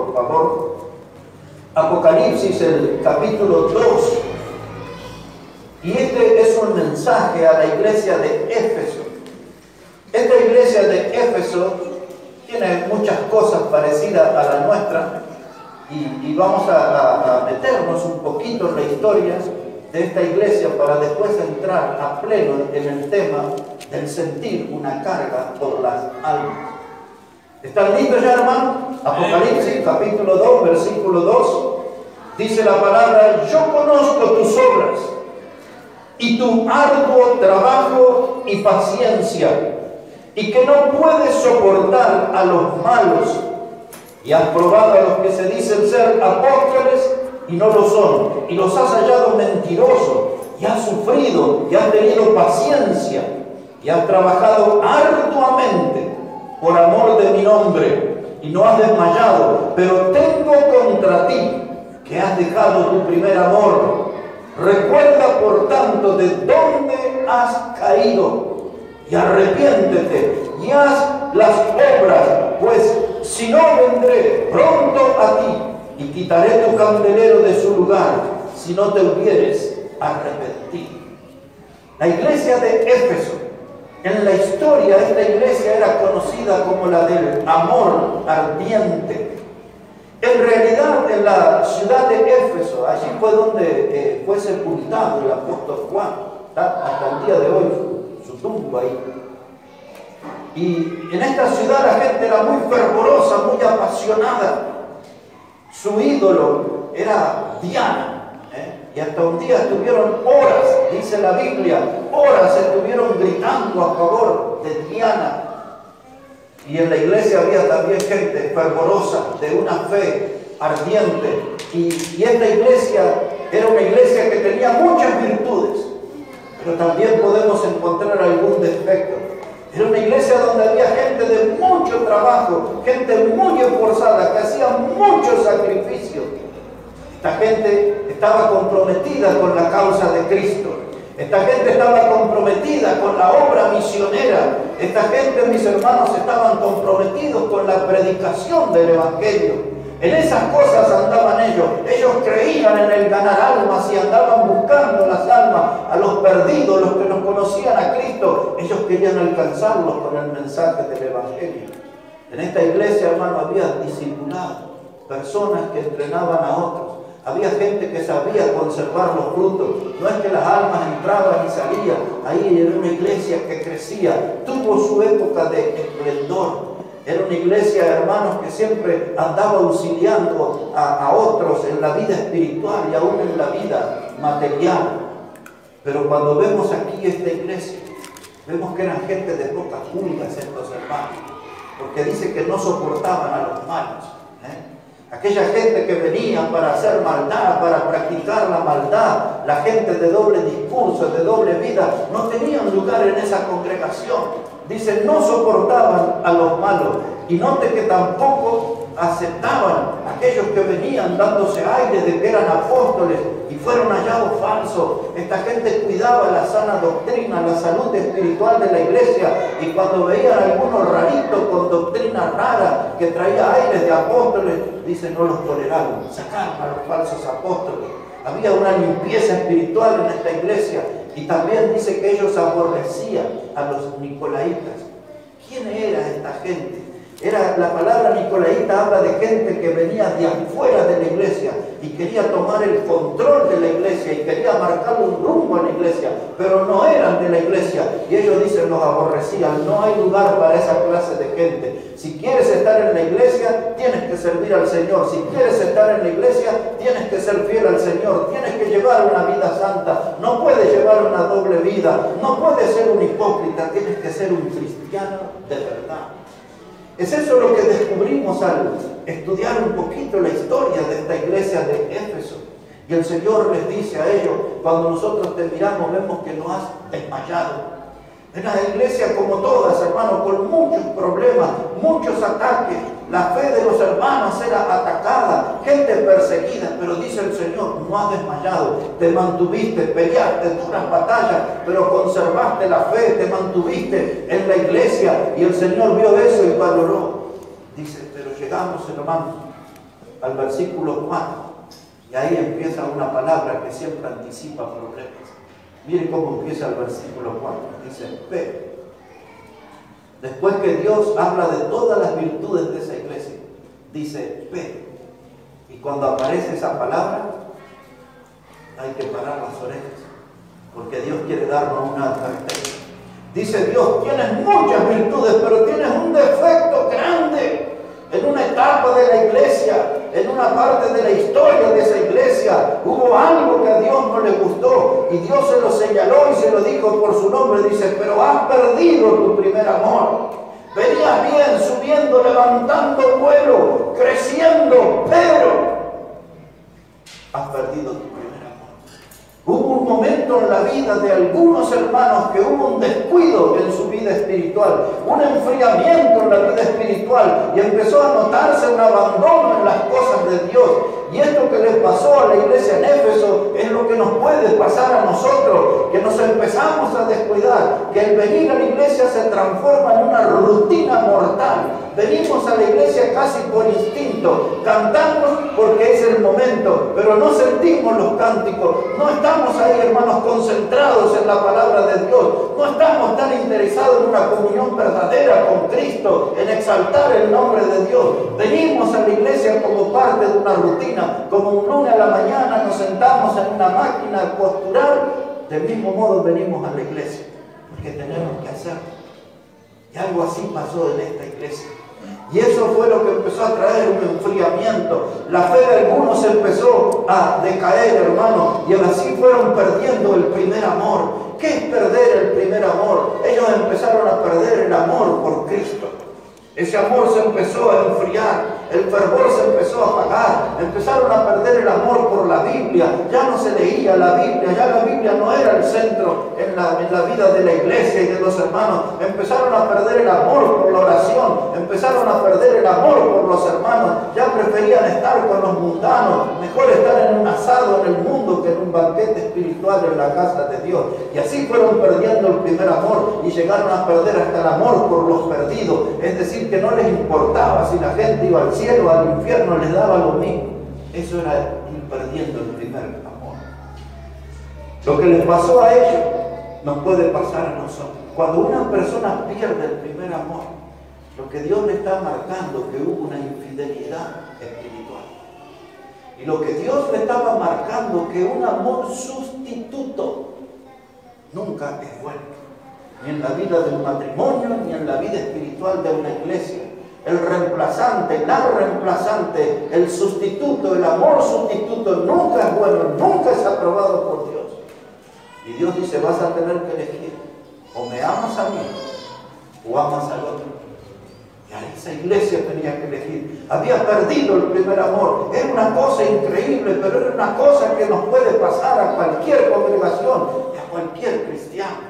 por favor. Apocalipsis, el capítulo 2. Y este es un mensaje a la iglesia de Éfeso. Esta iglesia de Éfeso tiene muchas cosas parecidas a la nuestra. Y vamos a meternos un poquito en la historia de esta iglesia para después entrar a pleno en el tema del sentir una carga por las almas. ¿Están listos ya, hermano? Apocalipsis, capítulo 2, versículo 2. Dice la palabra: yo conozco tus obras y tu arduo trabajo y paciencia, y que no puedes soportar a los malos, y has probado a los que se dicen ser apóstoles y no lo son, y los has hallado mentirosos, y has sufrido, y has tenido paciencia, y has trabajado arduamente por amor de mi nombre, y no has desmayado. Pero tengo contra ti que has dejado tu primer amor. Recuerda, por tanto, de dónde has caído, y arrepiéntete, y haz las obras, pues si no, vendré pronto a ti, y quitaré tu candelero de su lugar, si no te hubieres arrepentido. La iglesia de Éfeso, en la historia, esta iglesia era conocida como la del amor ardiente. En realidad, en la ciudad de Éfeso, allí fue donde fue sepultado el apóstol Juan. Hasta el día de hoy su tumba ahí. Y en esta ciudad la gente era muy fervorosa, muy apasionada. Su ídolo era Diana. Y hasta un día estuvieron horas, dice la Biblia, horas estuvieron gritando a favor de Diana. Y en la iglesia había también gente fervorosa, de una fe ardiente. Y esta iglesia era una iglesia que tenía muchas virtudes, pero también podemos encontrar algún defecto. Era una iglesia donde había gente de mucho trabajo, gente muy esforzada, que hacía muchos sacrificios. Esta gente estaba comprometida con la causa de Cristo. Esta gente estaba comprometida con la obra misionera. Esta gente, mis hermanos, estaban comprometidos con la predicación del Evangelio. En esas cosas andaban ellos. Ellos creían en el ganar almas y andaban buscando las almas, a los perdidos, los que no conocían a Cristo. Ellos querían alcanzarlos con el mensaje del Evangelio. En esta iglesia, hermano, había discipulados, personas que entrenaban a otros. Había gente que sabía conservar los frutos. No es que las almas entraban y salían. Ahí era una iglesia que crecía. Tuvo su época de esplendor. Era una iglesia, hermanos, que siempre andaba auxiliando a otros en la vida espiritual y aún en la vida material. Pero cuando vemos aquí esta iglesia, vemos que eran gente de pocas pulgas estos hermanos. Porque dice que no soportaban a los malos. Aquella gente que venía para hacer maldad, para practicar la maldad, la gente de doble discurso, de doble vida, no tenían lugar en esa congregación. Dice, no soportaban a los malos. Y note que tampoco aceptaban a aquellos que venían dándose aire de que eran apóstoles y fueron hallados falsos. Esta gente cuidaba la sana doctrina, la salud espiritual de la iglesia, y cuando veían a algunos raritos con doctrina rara que traía aires de apóstoles, dice, no los toleraron, sacaron a los falsos apóstoles. Había una limpieza espiritual en esta iglesia. Y también dice que ellos aborrecían a los nicolaitas. ¿Quién era esta gente? La palabra nicolaita habla de gente que venía de afuera de la iglesia y quería tomar el control de la iglesia y quería marcar un rumbo a la iglesia, pero no eran de la iglesia. Y ellos dicen, los aborrecían. No hay lugar para esa clase de gente. Si quieres estar en la iglesia, tienes que servir al Señor. Si quieres estar en la iglesia, tienes que ser fiel al Señor. Tienes que llevar una vida santa. No puedes llevar una doble vida. No puedes ser un hipócrita. Tienes que ser un cristiano de verdad. Es eso lo que descubrimos al estudiar un poquito la historia de esta iglesia de Éfeso. Y el Señor les dice a ellos, cuando nosotros te miramos, vemos que no has desmayado. En la iglesia, como todas, hermanos, con muchos problemas, muchos ataques. La fe de los hermanos era atacada, gente perseguida, pero dice el Señor, no has desmayado, te mantuviste, peleaste duras batallas, pero conservaste la fe, te mantuviste en la iglesia, y el Señor vio eso y valoró. Dice, pero llegamos, hermanos, al versículo 4. Y ahí empieza una palabra que siempre anticipa problemas. Mire cómo empieza el versículo 4. Dice, pero, después que Dios habla de todas las virtudes de esa iglesia, dice, pero. Y cuando aparece esa palabra, hay que parar las orejas, porque Dios quiere darnos una advertencia. Dice Dios, tienes muchas virtudes, pero tienes un defecto grande. En una etapa de la iglesia, en una parte de la historia de esa iglesia, hubo algo que a Dios no le gustó, y Dios se lo señaló y se lo dijo por su nombre. Dice, pero has perdido tu primer amor. Venías bien, subiendo, levantando vuelo, creciendo, pero has perdido tu primer amor. Hubo un momento en la vida de algunos hermanos que hubo un descuido en su vida espiritual, un enfriamiento en la vida espiritual, y empezó a notarse un abandono en las cosas de Dios. Y esto que les pasó a la iglesia en Éfeso es lo que nos puede pasar a nosotros, que nos empezamos a descuidar, que el venir a la iglesia se transforma en una rutina mortal. Venimos a la iglesia casi por instinto, cantamos porque es el momento, pero no sentimos los cánticos, no estamos ahí, hermanos, concentrados en la palabra de Dios, no estamos tan interesados en una comunión verdadera con Cristo, en exaltar el nombre de Dios. Venimos a la iglesia como parte de una rutina, como un lunes a la mañana nos sentamos en una máquina a posturar, del mismo modo venimos a la iglesia, porque tenemos que hacerlo. Y algo así pasó en esta iglesia. Y eso fue lo que empezó a traer un enfriamiento. La fe de algunos empezó a decaer, hermano, y así fueron perdiendo el primer amor. ¿Qué es perder el primer amor? Ellos empezaron a perder el amor por Cristo. Ese amor se empezó a enfriar, el fervor se empezó a apagar, empezaron a perder el amor por la Biblia, ya no se leía la Biblia, ya la Biblia no era el centro en la vida de la iglesia y de los hermanos, empezaron a perder el amor por la oración, empezaron a perder el amor por los hermanos, ya preferían estar con los mundanos, mejor estar en un asado en el mundo que en un banquete espiritual en la casa de Dios. Y así fueron perdiendo el primer amor y llegaron a perder hasta el amor por los perdidos, es decir, que no les importaba si la gente iba al cielo o al infierno, les daba lo mismo. Eso era ir perdiendo el primer amor. Lo que les pasó a ellos nos puede pasar a nosotros. Cuando una persona pierde el primer amor, lo que Dios le está marcando es que hubo una infidelidad espiritual. Y lo que Dios le estaba marcando es que un amor sustituto nunca es bueno. Ni en la vida de un matrimonio, ni en la vida espiritual de una iglesia. El reemplazante, la reemplazante, el sustituto, el amor sustituto nunca es bueno, nunca es aprobado por Dios. Y Dios dice, vas a tener que elegir, o me amas a mí, o amas al otro. Y a esa iglesia tenía que elegir. Había perdido el primer amor. Era una cosa increíble, pero era una cosa que nos puede pasar a cualquier congregación y a cualquier cristiano.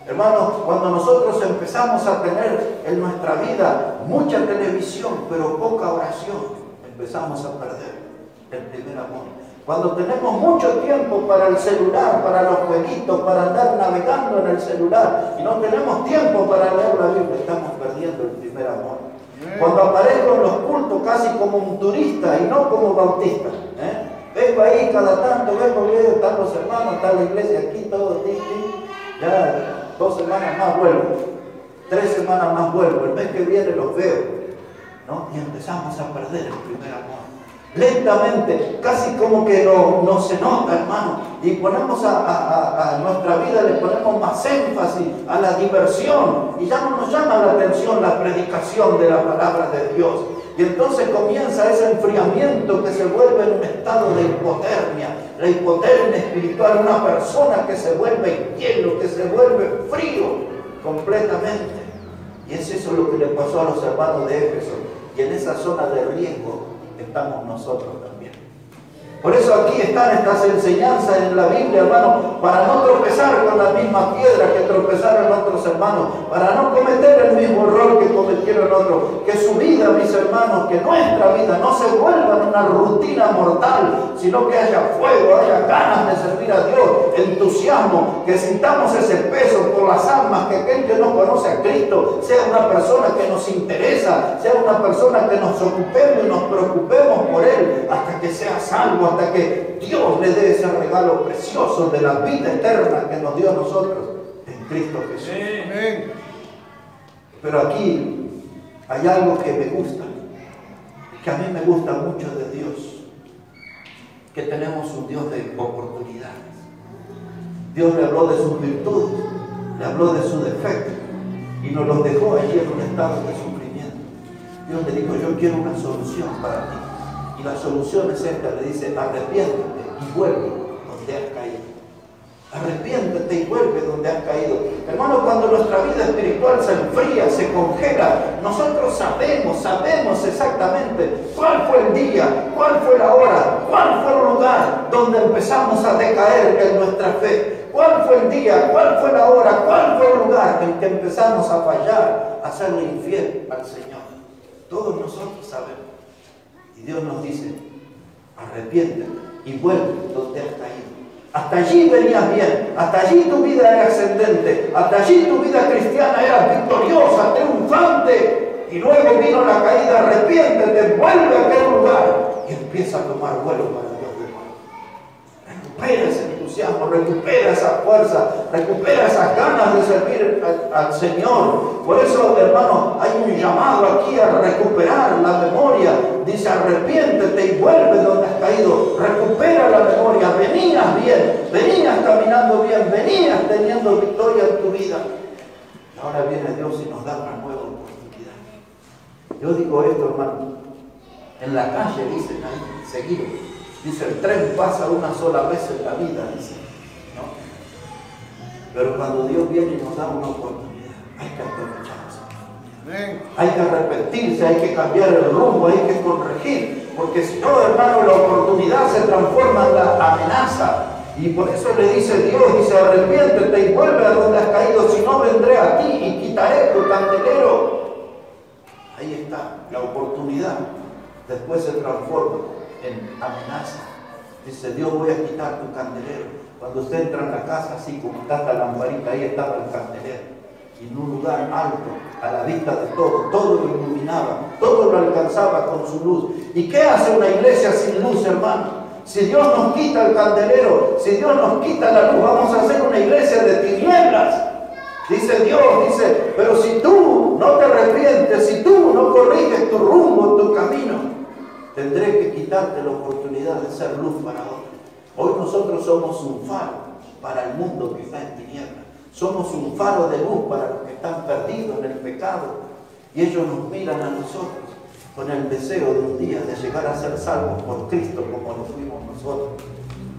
Hermanos, cuando nosotros empezamos a tener en nuestra vida mucha televisión, pero poca oración, empezamos a perder el primer amor. Cuando tenemos mucho tiempo para el celular, para los jueguitos, para andar navegando en el celular, y no tenemos tiempo para leer la Biblia, estamos perdiendo el primer amor. Cuando aparezco en los cultos casi como un turista y no como bautista, vengo ahí cada tanto, están los hermanos, está la iglesia aquí, todo, ya 2 semanas más vuelvo, 3 semanas más vuelvo, el mes que viene los veo, ¿no? Y empezamos a perder el primer amor. Lentamente, casi como que no se nota, hermano, y ponemos a nuestra vida, le ponemos más énfasis a la diversión, y ya no nos llama la atención la predicación de la palabra de Dios. Y entonces comienza ese enfriamiento que se vuelve en un estado de hipotermia. La hipotermia espiritual, una persona que se vuelve hielo, que se vuelve frío completamente. Y es eso lo que le pasó a los hermanos de Éfeso. Y en esa zona de riesgo estamos nosotros también. Por eso aquí están estas enseñanzas en la Biblia, hermano, para no tropezar con la misma piedra que tropezaron otros hermanos, para no cometer el mismo error que cometieron otros, que su vida, mis hermanos, que nuestra vida no se vuelva en una rutina mortal, sino que haya fuego, haya ganas de servir a Dios, entusiasmo, que sintamos ese peso por las almas, que aquel que no conoce a Cristo sea una persona que nos interesa, sea una persona que nos ocupemos y nos preocupemos por él, hasta que sea salvo, hasta que Dios le dé ese regalo precioso de la vida eterna que nos dio a nosotros en Cristo Jesús. Amén. Pero aquí hay algo que me gusta, que a mí me gusta mucho de Dios, que tenemos un Dios de oportunidades. Dios le habló de sus virtudes, le habló de su defecto y nos los dejó allí en un estado de sufrimiento. Dios le dijo: yo quiero una solución para ti. Y la solución es esta, le dice: arrepiéntete y vuelve donde has caído. Arrepiéntete y vuelve donde has caído. Hermano, cuando nuestra vida espiritual se enfría, se congela, nosotros sabemos exactamente cuál fue el día, cuál fue la hora, cuál fue el lugar donde empezamos a decaer en nuestra fe. ¿Cuál fue el día? ¿Cuál fue la hora? ¿Cuál fue el lugar en que empezamos a fallar, a serle infiel al Señor? Todos nosotros sabemos. Y Dios nos dice: arrepiéntete y vuelve donde has caído. Hasta allí venías bien, hasta allí tu vida era ascendente, hasta allí tu vida cristiana era victoriosa, triunfante. Y luego vino la caída. Arrepiéntete, vuelve a aquel lugar y empieza a tomar vuelo para Dios de nuevo. Recupera ese entusiasmo, recupera esa fuerza, recupera esas ganas de servir al Señor. Por eso, hermano, hay un llamado aquí a recuperar la memoria. Dice: arrepiéntete y vuelve donde has caído. Recupera la memoria. Venías bien, venías caminando bien, venías teniendo victoria en tu vida. Y ahora viene Dios y nos da una nueva oportunidad. Yo digo esto, hermano. En la calle dicen ahí, seguido. Dice: el tren pasa una sola vez en la vida, dice, ¿no? Pero cuando Dios viene y nos da una oportunidad, hay que aprovecharla. Hay que arrepentirse, hay que cambiar el rumbo, hay que corregir, porque si no, hermano, la oportunidad se transforma en la amenaza. Y por eso le dice Dios, dice: arrepiéntete y vuelve a donde has caído, si no vendré a ti y quitaré tu candelero. Ahí está, la oportunidad después se transforma en amenaza. Dice Dios: voy a quitar tu candelero. Cuando usted entra en la casa, así como está esta lamparita, ahí estaba el candelero. Y en un lugar alto, a la vista de todo, todo lo iluminaba, todo lo alcanzaba con su luz. ¿Y qué hace una iglesia sin luz, hermano? Si Dios nos quita el candelero, si Dios nos quita la luz, vamos a hacer una iglesia de tinieblas. Dice Dios, dice: pero si tú no te arrepientes, si tú no corriges tu rumbo, tu camino, tendré que quitarte la oportunidad de ser luz para otros. Hoy nosotros somos un faro para el mundo que está en tinieblas. Somos un faro de luz para los que están perdidos en el pecado. Y ellos nos miran a nosotros con el deseo de un día de llegar a ser salvos por Cristo como lo fuimos nosotros.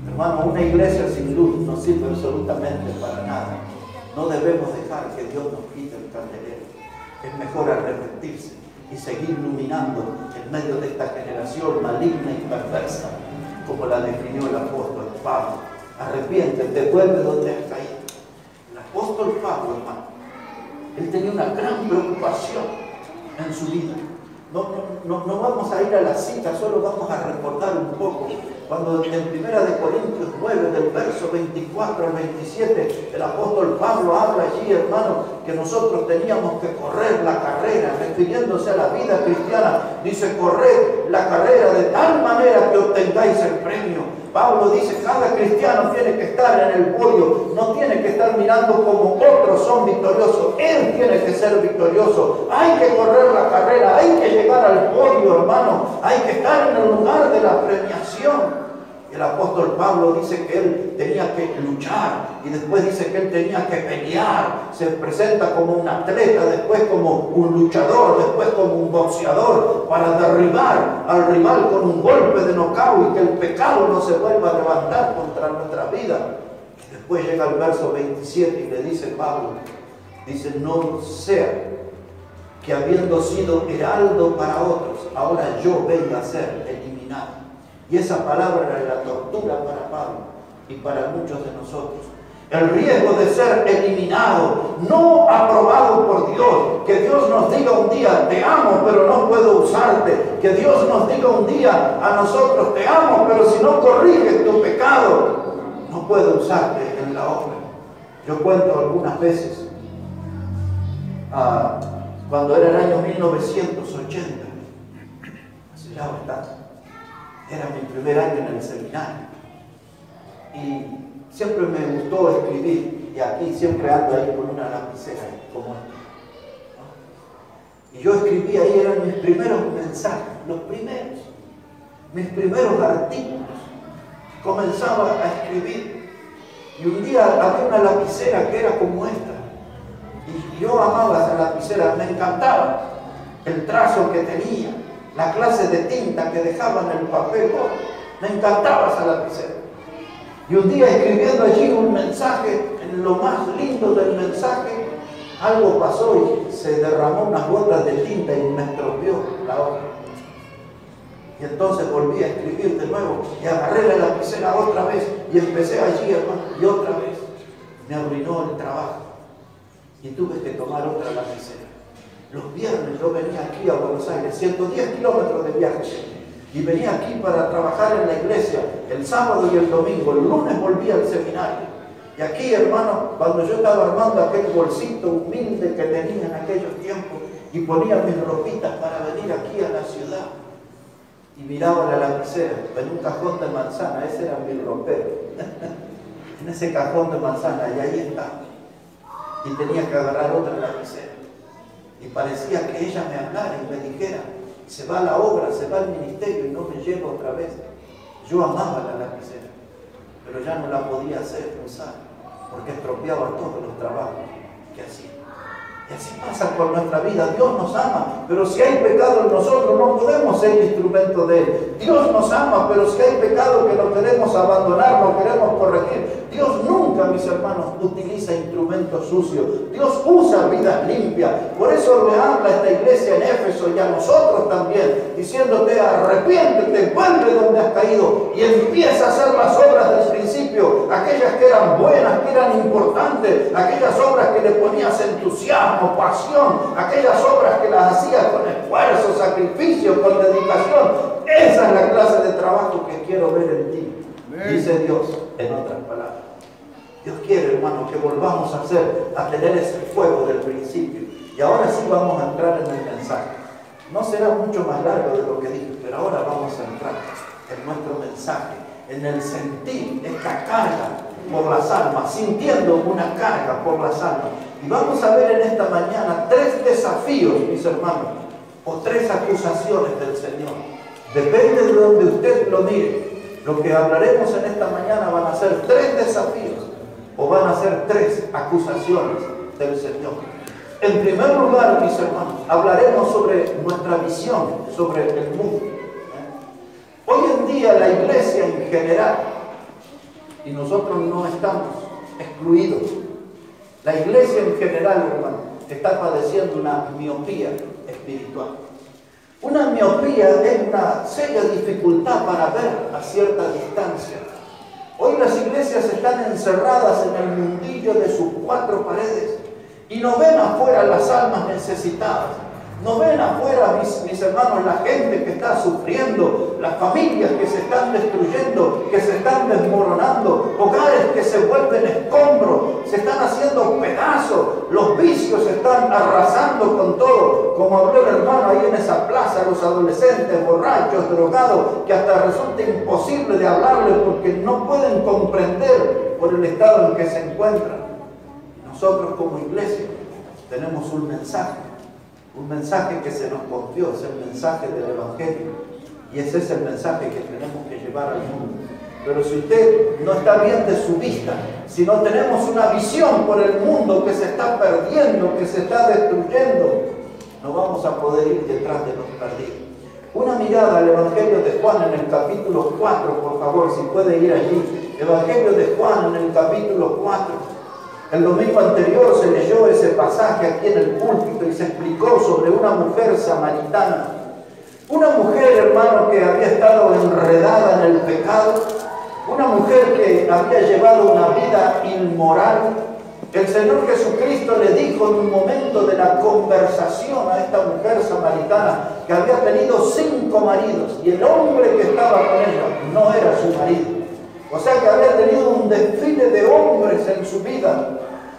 Hermano, una iglesia sin luz no sirve absolutamente para nada. No debemos dejar que Dios nos quite el candelero. Es mejor arrepentirse y seguir iluminando en medio de esta generación maligna y perversa, como la definió el apóstol Pablo. Arrepiéntete, vuelve donde has caído. El apóstol Pablo, hermano, él tenía una gran preocupación en su vida. No vamos a ir a la cita, solo vamos a recordar un poco. Cuando en 1 Corintios 9, del verso 24 al 27, el apóstol Pablo habla allí, hermano, que nosotros teníamos que correr la carrera, refiriéndose a la vida cristiana. Dice: corred la carrera de tal manera que obtengáis el premio. Pablo dice: cada cristiano tiene que estar en el podio, no tiene que estar mirando como otros son victoriosos. Él tiene que ser victorioso. Hay que correr la carrera, hay que llegar al podio, hermano. Hay que estar en el lugar de la premiación. El apóstol Pablo dice que él tenía que luchar y después dice que él tenía que pelear. Se presenta como un atleta, después como un luchador, después como un boxeador, para derribar al rival con un golpe de nocaut y que el pecado no se vuelva a levantar contra nuestra vida. Y después llega el verso 27 y le dice Pablo, dice: no sea que habiendo sido heraldo para otros, ahora yo venga a ser eliminado. Y esa palabra era la tortura para Pablo y para muchos de nosotros. El riesgo de ser eliminado, no aprobado por Dios. Que Dios nos diga un día, te amo, pero no puedo usarte. Que Dios nos diga un día a nosotros, te amo, pero si no corriges tu pecado, no puedo usarte en la obra. Yo cuento algunas veces, cuando era el año 1980, hace ya bastante, era mi primer año en el seminario. Y siempre me gustó escribir, y aquí siempre ando ahí con una lapicera como esta, ¿no? Y yo escribí ahí, eran mis primeros mensajes, los primeros, mis primeros artículos. Comenzaba a escribir, y un día había una lapicera que era como esta, y yo amaba esa lapicera, me encantaba el trazo que tenía, la clase de tinta que dejaba en el papel, me encantaba esa lapicera. Y un día escribiendo allí un mensaje, en lo más lindo del mensaje, algo pasó y se derramó unas gotas de tinta y me estropeó la hoja. Y entonces volví a escribir de nuevo y agarré la lapicera otra vez y empecé allí, hermano, y otra vez. Me arruinó el trabajo y tuve que tomar otra lapicera. Los viernes yo venía aquí a Buenos Aires, 110 kilómetros de viaje. Y venía aquí para trabajar en la iglesia el sábado y el domingo. El lunes volví al seminario. Y aquí, hermano, cuando yo estaba armando aquel bolsito humilde que tenía en aquellos tiempos y ponía mis ropitas para venir aquí a la ciudad, y miraba la lapicera en un cajón de manzana, ese era mi ropero, en ese cajón de manzana, y ahí estaba. Y tenía que agarrar otra lapicera. Y parecía que ella me hablara y me dijera, se va la obra, se va el ministerio y no me lleva otra vez. Yo amaba la lapicera, pero ya no la podía usar, porque estropeaba todos los trabajos que hacía. Y así pasa con nuestra vida. Dios nos ama, pero si hay pecado en nosotros no podemos ser instrumento de Él. Dios nos ama, pero si hay pecado que no queremos abandonar, no queremos corregir. Dios nunca, mis hermanos, utiliza instrumentos sucios. Dios usa vidas limpias. Por eso le habla a esta iglesia en Éfeso y a nosotros también, diciéndote, arrepiéntete, vuelve donde has caído y empieza a hacer las obras del principio, aquellas que eran buenas, que eran importantes, aquellas obras que le ponías entusiasmo, pasión, aquellas obras que las hacías con esfuerzo, sacrificio, con dedicación. Esa es la clase de trabajo que quiero ver en ti, dice Dios, en otras palabras. Dios quiere, hermano, que volvamos a tener ese fuego del principio. Y ahora sí vamos a entrar en el mensaje. No será mucho más largo de lo que dije, pero ahora vamos a entrar en nuestro mensaje, en el sentir esta carga por las almas, sintiendo una carga por las almas. Y vamos a ver en esta mañana 3 desafíos, mis hermanos, o 3 acusaciones del Señor. Depende de donde usted lo mire. Lo que hablaremos en esta mañana van a ser 3 desafíos o van a ser 3 acusaciones del Señor. En primer lugar, mis hermanos, hablaremos sobre nuestra visión sobre el mundo. Hoy en día la iglesia en general, y nosotros no estamos excluidos, la iglesia en general, hermano, está padeciendo una miopía espiritual. Una miopía es una seria dificultad para ver a cierta distancia. Hoy las iglesias están encerradas en el mundillo de sus 4 paredes y no ven afuera las almas necesitadas. No ven afuera, mis hermanos, la gente que está sufriendo, las familias que se están destruyendo, que se están desmoronando, hogares que se vuelven escombros, se están haciendo pedazos, los vicios se están arrasando con todo. Como habló el hermano ahí en esa plaza, los adolescentes, borrachos, drogados, que hasta resulta imposible de hablarles porque no pueden comprender por el estado en que se encuentran. Nosotros como iglesia tenemos un mensaje que se nos confió, es el mensaje del Evangelio, y ese es el mensaje que tenemos que llevar al mundo. Pero si usted no está bien de su vista, si no tenemos una visión por el mundo que se está perdiendo, que se está destruyendo, no vamos a poder ir detrás de los perdidos. Una mirada al Evangelio de Juan en el capítulo 4, por favor, si puede ir allí. Evangelio de Juan en el capítulo 4. El domingo anterior se leyó ese pasaje aquí en el púlpito y se explicó sobre una mujer samaritana. Una mujer, hermano, que había estado enredada en el pecado, una mujer que había llevado una vida inmoral. El Señor Jesucristo le dijo en un momento de la conversación a esta mujer samaritana que había tenido 5 maridos y el hombre que estaba con ella no era su marido. O sea que había tenido un desfile de hombres en su vida.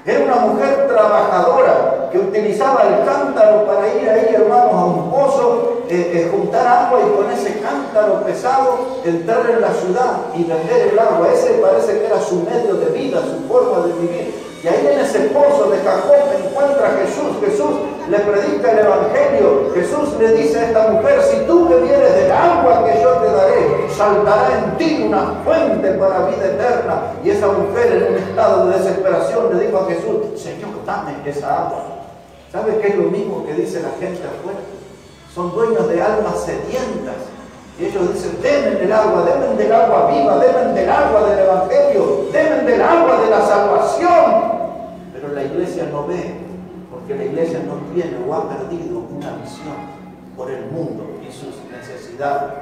Era una mujer trabajadora que utilizaba el cántaro para ir ahí, hermanos, a un pozo, juntar agua y con ese cántaro pesado entrar en la ciudad y vender el agua. Ese parece que era su medio de vida, su forma de vivir. Y ahí en ese pozo de Jacob encuentra a Jesús. Jesús le predica el Evangelio. Jesús le dice a esta mujer: si tú bebieres del agua que yo te daré, saltará en ti una fuente para vida eterna. Y esa mujer, en un estado de desesperación, le dijo a Jesús: Señor, dame esa agua. ¿Sabe qué es lo mismo que dice la gente afuera? Son dueños de almas sedientas. Y ellos dicen: denme el agua, denme del agua viva, denme del agua del Evangelio, denme del agua de la salvación. Pero la iglesia no ve, porque la iglesia no tiene o ha perdido una visión por el mundo y sus necesidades.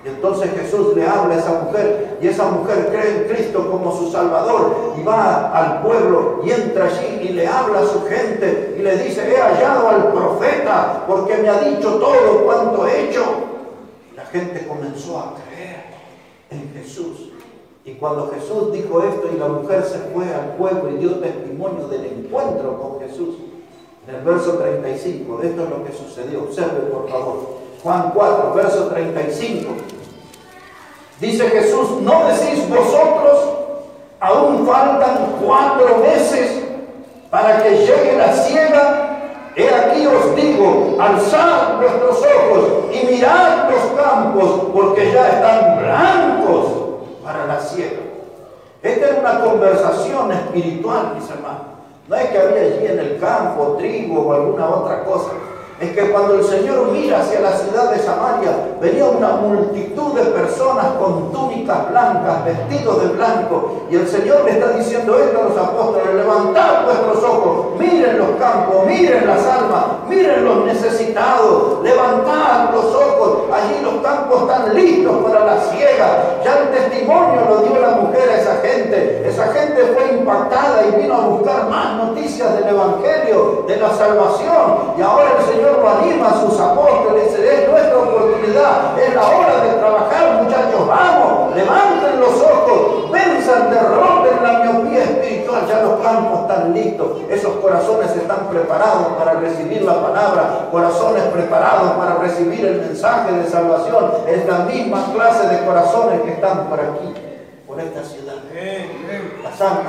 Y entonces Jesús le habla a esa mujer, y esa mujer cree en Cristo como su Salvador, y va al pueblo y entra allí y le habla a su gente y le dice: he hallado al profeta porque me ha dicho todo cuanto he hecho. La gente comenzó a creer en Jesús. Y cuando Jesús dijo esto y la mujer se fue al pueblo y dio testimonio del encuentro con Jesús, en el verso 35, esto es lo que sucedió. Observe, por favor. Juan 4, verso 35. Dice Jesús: ¿no decís vosotros, aún faltan 4 meses para que llegue la siega? He aquí os digo, alzad vuestros ojos y mirad los campos, porque ya están blancos para la siega. Esta era una conversación espiritual, mis hermanos. No es que había allí en el campo trigo o alguna otra cosa. Es que cuando el Señor mira hacia la ciudad de Samaria, venía una multitud de personas con túnicas blancas, vestidos de blanco. Y el Señor le está diciendo esto a los apóstoles: levantad vuestros ojos, miren los campos, miren las almas, miren los necesitados, levantad los ojos. Allí los campos están listos para la siega. Ya el testimonio lo dio la mujer a esa gente. Esa gente fue impactada y vino a buscar más noticias del Evangelio, de la salvación. Y ahora el Señor lo anima a sus apóstoles, es nuestra oportunidad, es la hora de trabajar, muchachos, vamos, levanten los ojos, venzan, derroten la miopía espiritual. Ya los campos están listos, esos corazones están preparados para recibir la palabra, corazones preparados para recibir el mensaje de salvación. Es la misma clase de corazones que están por aquí, por esta ciudad. Las almas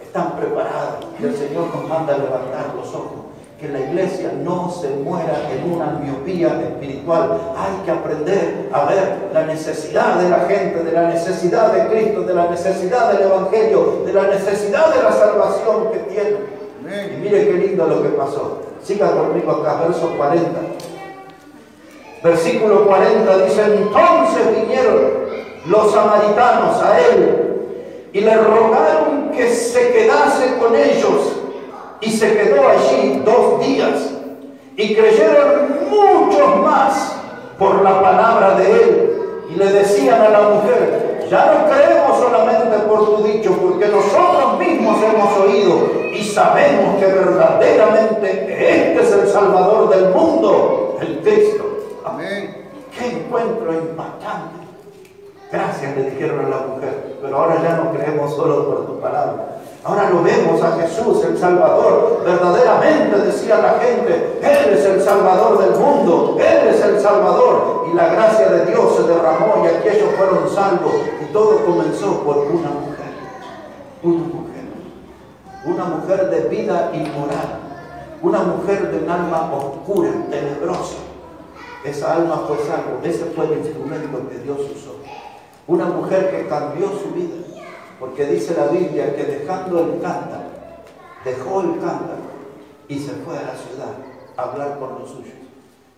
están preparadas y el Señor nos manda a levantar los ojos. Que la iglesia no se muera en una miopía espiritual. Hay que aprender a ver la necesidad de la gente, de la necesidad de Cristo, de la necesidad del Evangelio, de la necesidad de la salvación que tienen. Y mire qué lindo lo que pasó. Siga conmigo acá, verso 40. Versículo 40 dice: entonces vinieron los samaritanos a él y le rogaron que se quedase con ellos. Y se quedó allí 2 días. Y creyeron muchos más por la palabra de él. Y le decían a la mujer: ya no creemos solamente por tu dicho, porque nosotros mismos hemos oído y sabemos que verdaderamente este es el Salvador del mundo, el Cristo. Amén. Qué encuentro impactante. Gracias, le dijeron a la mujer, pero ahora ya no creemos solo por tu palabra. Ahora lo vemos a Jesús, el Salvador. Verdaderamente, decía la gente, Él es el Salvador del mundo, Él es el Salvador. Y la gracia de Dios se derramó y aquellos fueron salvos. Y todo comenzó por una mujer. Una mujer de vida inmoral. Una mujer de un alma oscura, tenebrosa. Esa alma fue salva. Ese fue el instrumento que Dios usó. Una mujer que cambió su vida. Porque dice la Biblia que dejando el cántaro, dejó el cántaro y se fue a la ciudad a hablar con los suyos.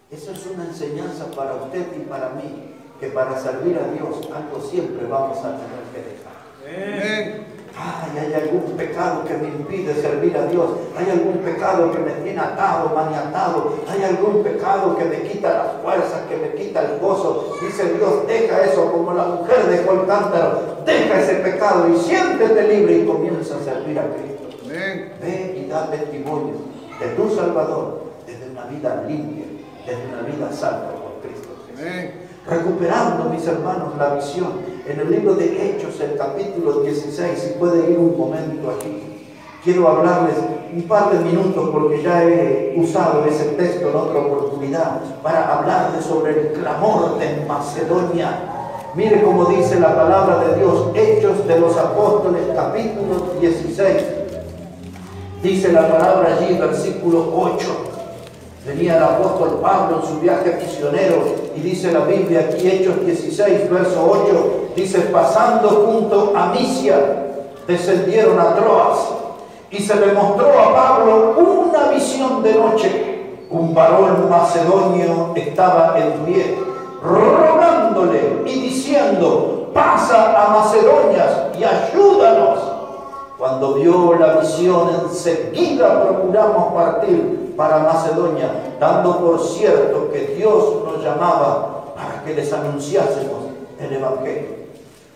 Eso es una enseñanza para usted y para mí, que para servir a Dios algo siempre vamos a tener que dejar. Ay, hay algún pecado que me impide servir a Dios. Hay algún pecado que me tiene atado, maniatado. Hay algún pecado que me quita las fuerzas, que me quita el gozo. Dice Dios, deja eso como la mujer dejó el cántaro. Deja ese pecado y siéntete libre y comienza a servir a Cristo. Amén. Ve y da testimonio de tu Salvador desde una vida limpia, desde una vida salva por Cristo. Amén. Recuperando, mis hermanos, la visión. En el libro de Hechos, el capítulo 16, si puede ir un momento aquí, quiero hablarles un par de minutos porque ya he usado ese texto en otra oportunidad para hablarles sobre el clamor de Macedonia. Mire cómo dice la palabra de Dios, Hechos de los Apóstoles, capítulo 16. Dice la palabra allí, versículo 8. Venía el apóstol Pablo en su viaje misionero y dice la Biblia aquí, Hechos 16, verso 8, dice, pasando junto a Misia, descendieron a Troas y se le mostró a Pablo una visión de noche. Un varón macedonio estaba en pie, rogándole y diciendo, pasa a Macedonia y ayúdanos. Cuando vio la visión, enseguida procuramos partir para Macedonia, dando por cierto que Dios nos llamaba para que les anunciásemos el Evangelio.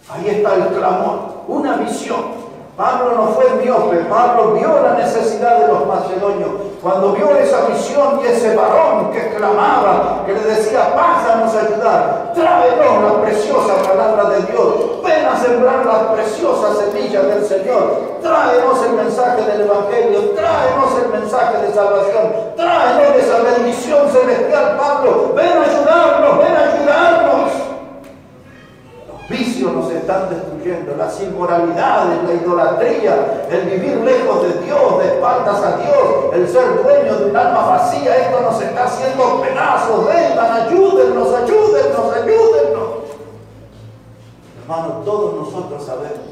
Ahí está el clamor, una visión. Pablo no fue miope, Pablo vio la necesidad de los macedonios. Cuando vio esa visión y ese varón que clamaba, que le decía, pásanos a ayudar, tráenos la preciosa palabra de Dios, ven a sembrar las preciosas semillas del Señor, tráenos el mensaje del Evangelio, tráenos el mensaje de salvación, tráenos esa bendición celestial, Pablo, ven a ayudarnos, ven a ayudarnos. Vicios nos están destruyendo, las inmoralidades, la idolatría, el vivir lejos de Dios, de espaldas a Dios, el ser dueño de un alma vacía, esto nos está haciendo pedazos. Vengan, ayúdennos, ayúdennos, ayúdennos. Hermanos, todos nosotros sabemos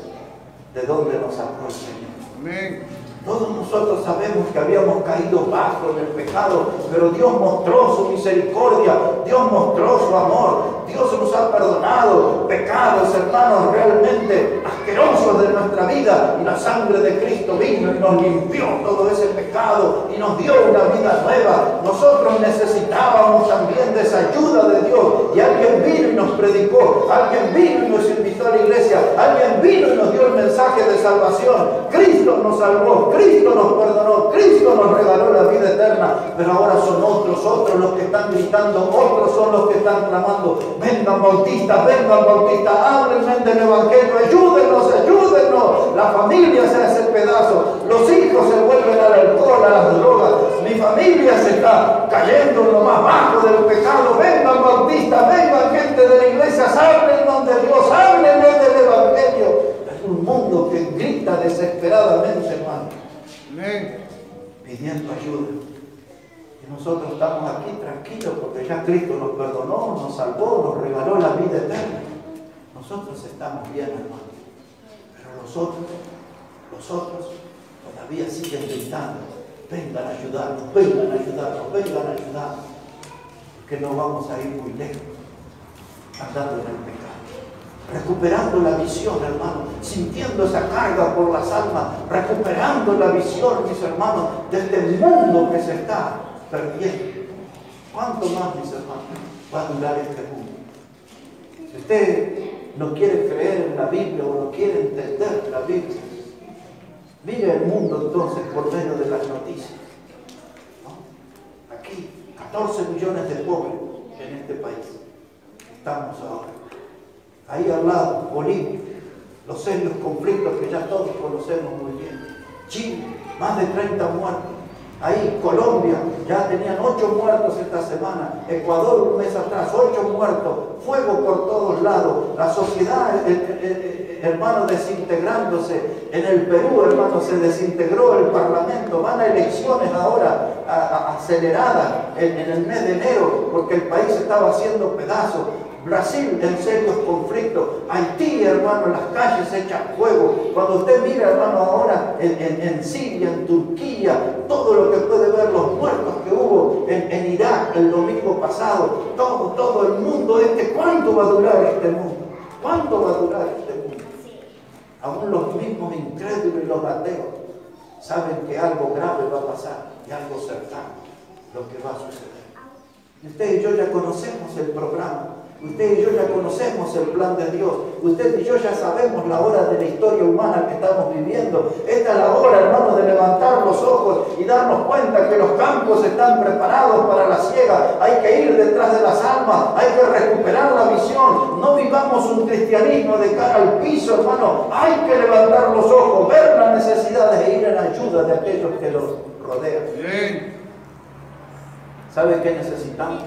de dónde nos sacó el Señor. Amén. Todos nosotros sabemos que habíamos caído bajo en el pecado, pero Dios mostró su misericordia, Dios mostró su amor, Dios nos ha perdonado pecados, hermanos, realmente asquerosos de nuestra vida, y la sangre de Cristo vino y nos limpió todo ese pecado y nos dio una vida nueva. Nosotros necesitábamos también de esa ayuda de Dios, y alguien vino y nos predicó, alguien vino y nos invitó a la iglesia, alguien vino y nos dio el mensaje de salvación. Cristo nos salvó, Cristo nos perdonó, Cristo nos regaló la vida eterna, pero ahora son otros los que están gritando, otros son los que están clamando, vengan bautistas, háblenme del Evangelio, ayúdenos, ayúdenos. La familia se hace pedazo, los hijos se vuelven al alcohol, a las drogas, mi familia se está cayendo en lo más bajo del pecado. Vengan bautistas, vengan gente de la iglesia, háblennos de Dios, háblennos del Evangelio. Es un mundo que grita desesperadamente, hermano, pidiendo ayuda. Y nosotros estamos aquí tranquilos porque ya Cristo nos perdonó, nos salvó, nos regaló la vida eterna. Nosotros estamos bien, hermano. Pero los otros todavía siguen gritando, vengan a ayudarnos, vengan a ayudarnos, vengan a ayudarnos. Que no vamos a ir muy lejos andando en el pecado. Recuperando la visión, hermano, sintiendo esa carga por las almas, recuperando la visión, mis hermanos, de este mundo que se está perdiendo. ¿Cuánto más, mis hermanos, va a durar este mundo? Si usted no quiere creer en la Biblia o no quiere entender la Biblia, mire el mundo entonces por medio de las noticias, ¿no? Aquí, 14 millones de pobres en este país. Estamos ahora. Ahí al lado, Bolivia, los serios conflictos que ya todos conocemos muy bien. Chile, más de 30 muertos. Ahí, Colombia, ya tenían 8 muertos esta semana. Ecuador, un mes atrás, 8 muertos. Fuego por todos lados. La sociedad, hermano, desintegrándose. En el Perú, hermano, se desintegró el parlamento. Van a elecciones ahora aceleradas en el mes de enero, porque el país estaba haciendo pedazos. Brasil en serios conflictos, Haití, hermano, en las calles echan fuego. Cuando usted mira, hermano, ahora en Siria, en Turquía, todo lo que puede ver, los muertos que hubo en Irak el domingo pasado, todo el mundo ¿cuánto va a durar este mundo? ¿Cuánto va a durar este mundo? Aún los mismos incrédulos y los ateos saben que algo grave va a pasar y algo cercano lo que va a suceder. Y usted y yo ya conocemos el programa. Usted y yo ya conocemos el plan de Dios. Usted y yo ya sabemos la hora de la historia humana que estamos viviendo. Esta es la hora, hermanos, de levantar los ojos y darnos cuenta que los campos están preparados para la siega. Hay que ir detrás de las almas. Hay que recuperar la visión. No vivamos un cristianismo de cara al piso, hermano. Hay que levantar los ojos, ver las necesidades e ir en ayuda de aquellos que los rodean. Bien. ¿Sabe qué necesitamos?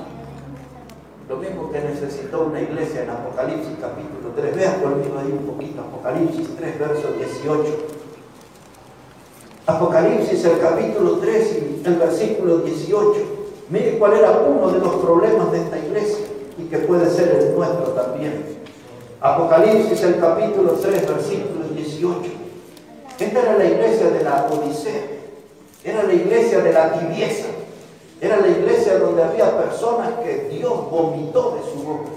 Lo mismo que necesitó una iglesia en Apocalipsis capítulo 3. Vean conmigo ahí un poquito, Apocalipsis 3, verso 18. Apocalipsis, el capítulo 3 y el versículo 18. Mire cuál era uno de los problemas de esta iglesia y que puede ser el nuestro también. Apocalipsis, el capítulo 3, versículo 18. Esta era la iglesia de la Odisea. Era la iglesia de la tibieza. Era la iglesia donde había personas que Dios vomitó de su boca.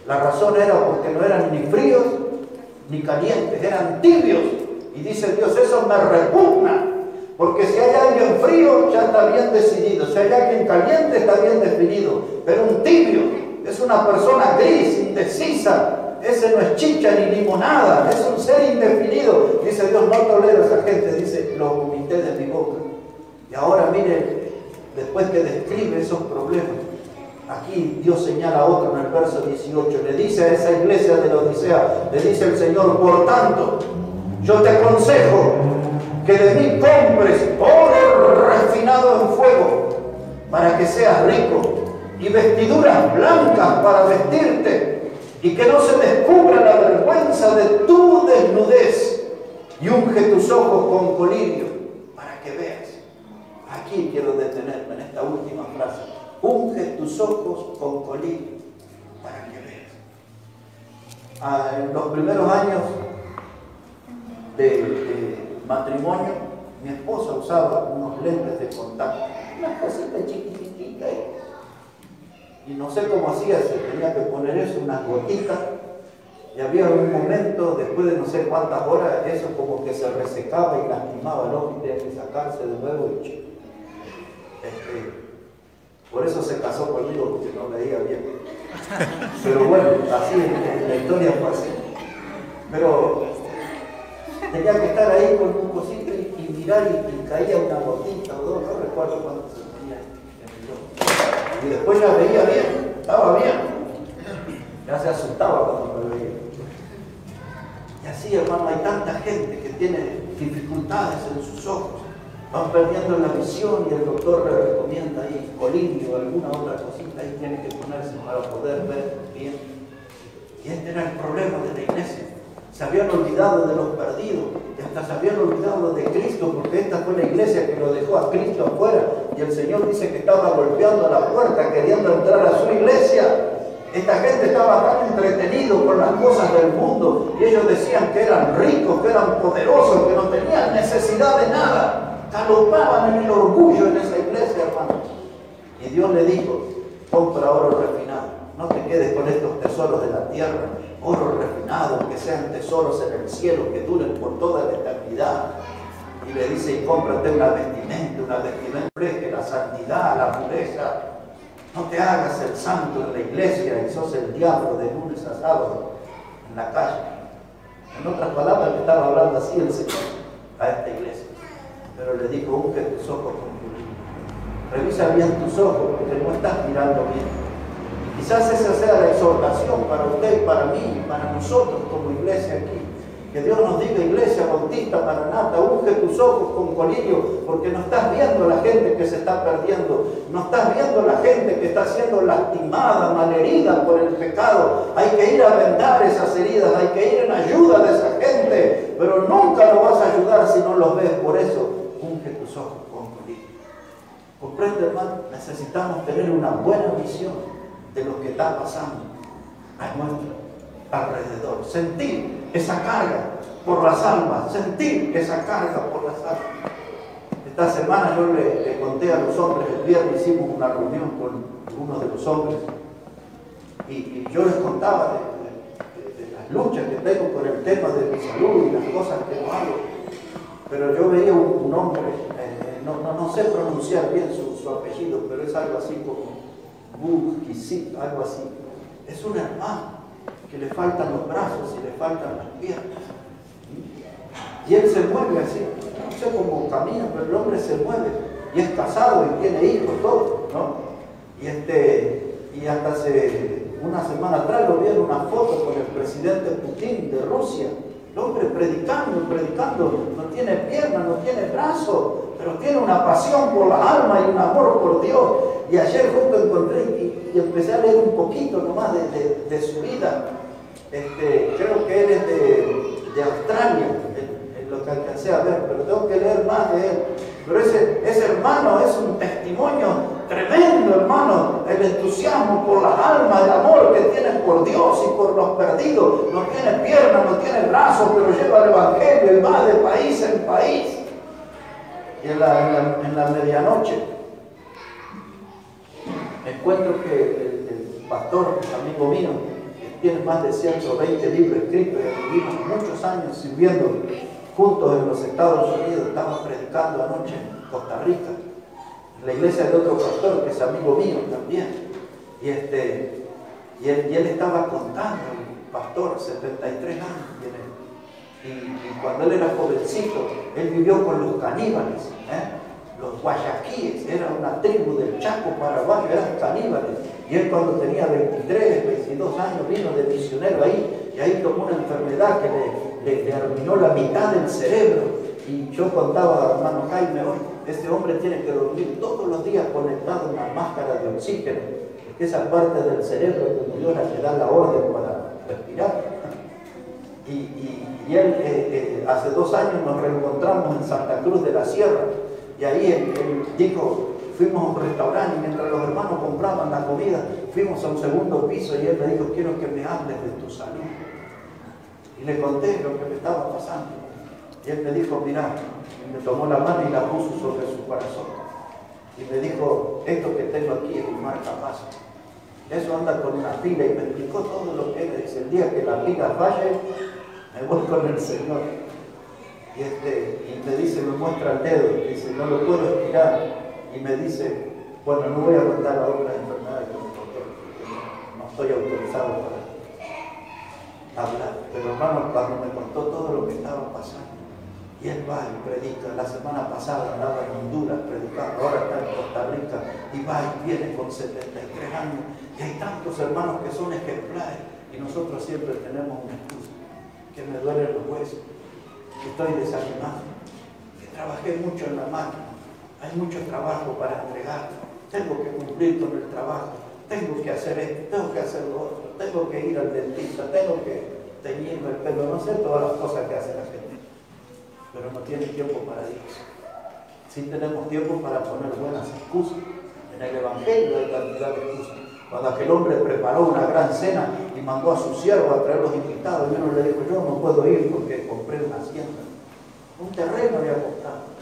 La razón era porque no eran ni fríos ni calientes, eran tibios. Y dice Dios, eso me repugna. Porque si hay alguien frío, ya está bien decidido. Si hay alguien caliente, está bien definido. Pero un tibio es una persona gris, indecisa. Ese no es chicha ni limonada, es un ser indefinido. Dice Dios, no tolero a esa gente. Dice, lo vomité de mi boca. Y ahora miren, después que describe esos problemas, aquí Dios señala otro en el verso 18. Le dice a esa iglesia de la Odisea, le dice el Señor, por tanto, yo te aconsejo que de mí compres oro refinado en fuego, para que seas rico, y vestiduras blancas para vestirte, y que no se descubra la vergüenza de tu desnudez, y unge tus ojos con colirio, para que veas. Aquí quiero detenerme en esta última frase. Unge tus ojos con colirio para que veas. En los primeros años de matrimonio, mi esposa usaba unos lentes de contacto, una cosita chiquitita y no sé cómo hacía, se tenía que poner eso, unas gotitas, y había un momento, después de no sé cuántas horas, eso como que se resecaba y lastimaba el ojo y tenía que sacarse de nuevo y por eso se casó conmigo, porque no veía bien. Pero bueno, así la historia fue así. Pero tenía que estar ahí con un cosito y mirar y caía una gotita o dos, no recuerdo cuánto se ponía en el ojo. Y después ya veía bien, estaba bien. Ya se asustaba cuando me veía. Y así, hermano, hay tanta gente que tiene dificultades en sus ojos. Van perdiendo la visión y el doctor le recomienda ahí colirio o alguna otra cosita ahí tiene que ponerse para poder ver bien. Y este era el problema de la iglesia. Se habían olvidado de los perdidos y hasta se habían olvidado de Cristo, porque esta fue la iglesia que lo dejó a Cristo afuera. Y el Señor dice que estaba golpeando la puerta queriendo entrar a su iglesia. Esta gente estaba tan entretenido con las cosas del mundo y ellos decían que eran ricos, que eran poderosos, que no tenían necesidad de nada. Galopaban en el orgullo en esa iglesia, hermano. Y Dios le dijo, compra oro refinado. No te quedes con estos tesoros de la tierra. Oro refinado, que sean tesoros en el cielo, que duren por toda la eternidad. Y le dice, y cómprate una vestimenta que la santidad, la pureza. No te hagas el santo en la iglesia y sos el diablo de lunes a sábado en la calle. En otras palabras, le estaba hablando así el Señor a esta iglesia. Pero le dijo, unge tus ojos con colirio. Revisa bien tus ojos porque no estás mirando bien. Y quizás esa sea la exhortación para usted y para mí y para nosotros como iglesia aquí. Que Dios nos diga, iglesia bautista, Maranata, unge tus ojos con colirio, porque no estás viendo la gente que se está perdiendo, no estás viendo la gente que está siendo lastimada, malherida por el pecado. Hay que ir a vendar esas heridas, hay que ir en ayuda de esa gente, pero nunca lo vas a ayudar si no los ves. Por eso, unge tus ojos con colirio. ¿Comprende, hermano? Necesitamos tener una buena visión de lo que está pasando a nuestro alrededor, sentir esa carga por las almas, sentir esa carga por las almas. Esta semana yo le conté a los hombres, el viernes hicimos una reunión con algunos de los hombres y yo les contaba de las luchas que tengo con el tema de mi salud y las cosas que no hago. Pero yo veía un hombre, no sé pronunciar bien su apellido, pero es algo así como Bukisip, algo así. Es un hermano que le faltan los brazos y le faltan las piernas. Y él se mueve así, no sé cómo camina, pero el hombre se mueve. Y es casado y tiene hijos, todo, ¿no? Y hasta hace una semana atrás lo vi en una foto con el presidente Putin de Rusia. El hombre predicando, no tiene piernas, no tiene brazos, pero tiene una pasión por la alma y un amor por Dios. Y ayer justo encontré y empecé a leer un poquito nomás de su vida. Creo que él es de Australia, es lo que alcancé a ver, pero tengo que leer más de él. Pero ese hermano es un testimonio tremendo, hermano. El entusiasmo por las almas, el amor que tiene por Dios y por los perdidos. No tiene piernas, no tiene brazos, pero lleva el evangelio y va de país en país. Y en la medianoche encuentro que el pastor, amigo mío, que tiene más de 120 libros escritos y vivimos muchos años sirviendo juntos en los Estados Unidos, estaba predicando anoche en Costa Rica, en la iglesia de otro pastor que es amigo mío también. Y él estaba contando, el pastor, 73 años tiene. Y cuando él era jovencito, él vivió con los caníbales, los guayaquíes, era una tribu del Chaco paraguayo, eran caníbales. Y él cuando tenía 23, 22 años vino de misionero ahí, y ahí tomó una enfermedad que le arruinó la mitad del cerebro. Y yo contaba a hermano Jaime hoy, este hombre tiene que dormir todos los días conectado a una máscara de oxígeno, porque esa parte del cerebro donde Dios le da la orden para respirar. Y él, hace 2 años nos reencontramos en Santa Cruz de la Sierra, y ahí él dijo, fuimos a un restaurante y mientras los hermanos compraban la comida, fuimos a un segundo piso y él me dijo, quiero que me hables de tu salud. Y le conté lo que me estaba pasando. Y él me dijo, mira, y me tomó la mano y la puso sobre su corazón. Y me dijo, esto que tengo aquí es un marcapaso. Eso anda con una pila y me explicó todo lo que era. Dice, el día que la pila falle, me voy con el Señor. Y me dice, me muestra el dedo, dice, no lo puedo estirar. Y me dice, bueno, no voy a contar ahora las enfermedades que me contó, porque no estoy autorizado para hablar. Pero hermano, cuando me contó todo lo que estaba pasando, y él va y predica. La semana pasada andaba en Honduras predicando, ahora está en Costa Rica, y va y viene con 73 años. Y hay tantos hermanos que son ejemplares, y nosotros siempre tenemos una excusa, que me duelen los huesos, que estoy desanimado, que trabajé mucho en la máquina, hay mucho trabajo para entregar, tengo que cumplir con el trabajo, tengo que hacer esto, tengo que hacer lo otro, tengo que ir al dentista, tengo que teñirme el pelo, no sé todas las cosas que hace la gente, pero no tiene tiempo para Dios. Sí tenemos tiempo para poner buenas excusas. En el Evangelio hay cantidad de excusas. Cuando aquel hombre preparó una gran cena y mandó a su siervo a traer los invitados, y uno le dijo, yo no puedo ir porque compré una hacienda. Un terreno había comprado.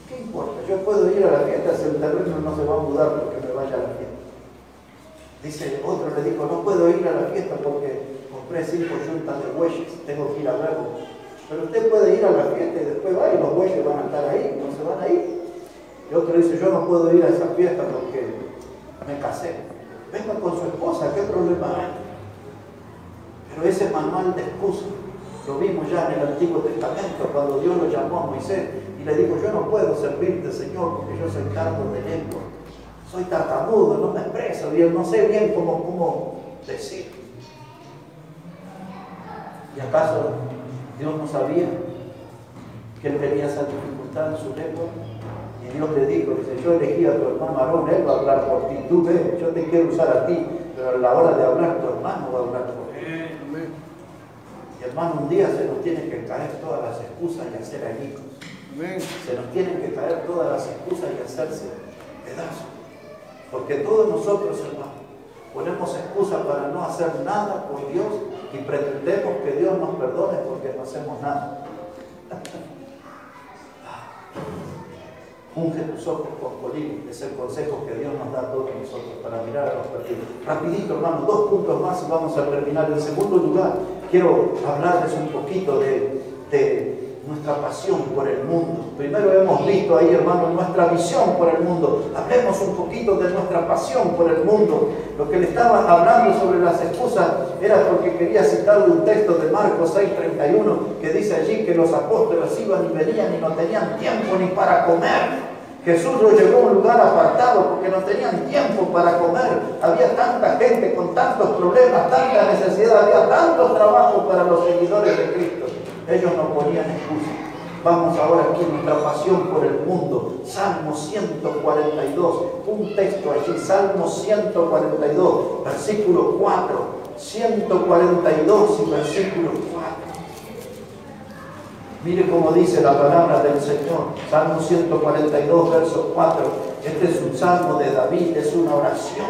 ¿Qué importa? Yo puedo ir a la fiesta si el terreno no se va a mudar porque me vaya a la fiesta. Dice, otro le dijo, no puedo ir a la fiesta porque compré 5 yuntas de bueyes, tengo que ir a verlos. Pero usted puede ir a la fiesta y después va y los bueyes van a estar ahí, no se van a ir. Y otro dice, yo no puedo ir a esa fiesta porque me casé. Venga con su esposa, ¿qué problema hay? Pero ese manual de excusas lo vimos ya en el Antiguo Testamento, cuando Dios lo llamó a Moisés y le dijo, yo no puedo servirte, Señor, porque yo soy tardo de lengua, soy tartamudo, no me expreso bien, no sé bien cómo decir. ¿Y acaso Dios no sabía que él tenía esa dificultad en su lengua? Y Dios le dijo, dice, yo elegí a tu hermano Aarón, él va a hablar por ti, tú ves, yo te quiero usar a ti, pero a la hora de hablar tu hermano va a hablar por ti. Y hermano, un día se nos tienen que caer todas las excusas y hacer añicos. Se nos tienen que caer todas las excusas y hacerse pedazos. Porque todos nosotros, hermano, ponemos excusas para no hacer nada por Dios y pretendemos que Dios nos perdone porque no hacemos nada. Unge tus ojos con colín, es el consejo que Dios nos da a todos nosotros para mirar a los perdidos. Rapidito, hermano, 2 puntos más y vamos a terminar. En segundo lugar, quiero hablarles un poquito de nuestra pasión por el mundo. Primero hemos visto ahí, hermanos, nuestra visión por el mundo. Hablemos un poquito de nuestra pasión por el mundo. Lo que le estaba hablando sobre las excusas era porque quería citar un texto de Marcos 6:31 que dice allí que los apóstoles iban y venían y no tenían tiempo ni para comer. Jesús los llevó a un lugar apartado porque no tenían tiempo para comer. Había tanta gente con tantos problemas, tanta necesidad, había tanto trabajo para los seguidores de Cristo. Ellos no ponían excusa. Vamos ahora aquí, nuestra pasión por el mundo. Salmo 142, un texto allí, Salmo 142, versículo 4. 142 y versículo 4. Mire cómo dice la palabra del Señor. Salmo 142, verso 4. Este es un salmo de David, es una oración.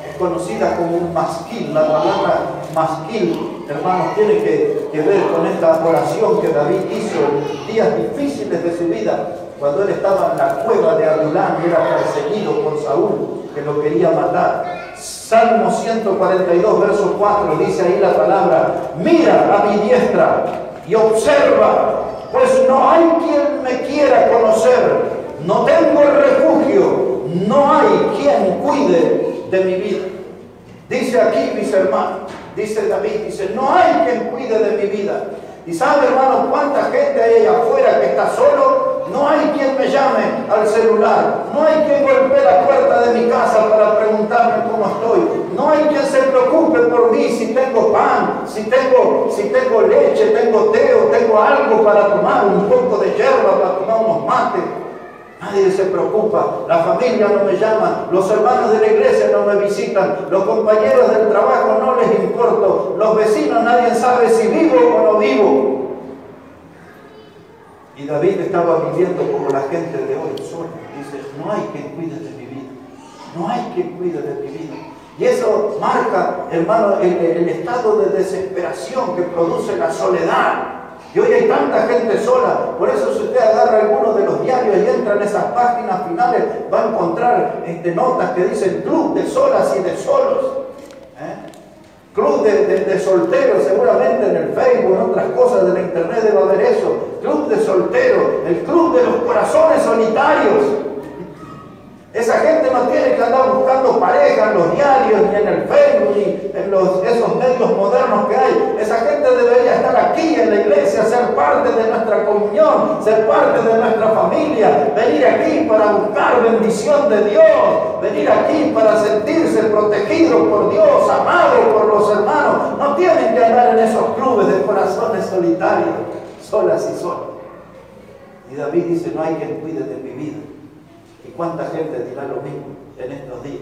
Es conocida como un masquil. La palabra masquil, hermanos, tiene que ver con esta oración que David hizo en días difíciles de su vida, cuando él estaba en la cueva de Adulán y era perseguido por Saúl, que lo quería matar. Salmo 142, verso 4, dice ahí la palabra: mira a mi diestra y observa, pues no hay quien me quiera conocer, no tengo refugio, no hay quien cuide de mi vida. Dice aquí, mis hermanos, dice David, dice, no hay quien cuide de mi vida. Y sabe, hermano, cuánta gente hay allá afuera que está solo. No hay quien me llame al celular, no hay quien golpee la puerta de mi casa para preguntarme cómo estoy, no hay quien se preocupe por mí si tengo pan, si tengo leche, tengo té o tengo algo para tomar, un poco de hierba para tomar unos mates. Nadie se preocupa, la familia no me llama, los hermanos de la iglesia no me visitan, los compañeros del trabajo no les importo, los vecinos nadie sabe si vivo o no vivo. Y David estaba viviendo como la gente de hoy, solo. Dice, no hay quien cuide de mi vida, no hay quien cuide de mi vida. Y eso marca, hermano, el estado de desesperación que produce la soledad. Y hoy hay tanta gente sola. Por eso si usted agarra alguno de los diarios y entra en esas páginas finales, va a encontrar notas que dicen club de solas y de solos. Club de solteros, seguramente en el Facebook, en otras cosas de la internet debe haber eso. Club de solteros, el club de los corazones solitarios. Esa gente no tiene que andar buscando pareja en los diarios, ni en el Facebook, ni en esos medios modernos que hay. Esa gente debería estar aquí en la iglesia, ser parte de nuestra comunión, ser parte de nuestra familia, venir aquí para buscar bendición de Dios, venir aquí para sentirse protegido por Dios, amado por los hermanos. No tienen que andar en esos clubes de corazones solitarios, solas y solos. Y David dice, no hay quien cuide de mi vida. ¿Y cuánta gente dirá lo mismo en estos días?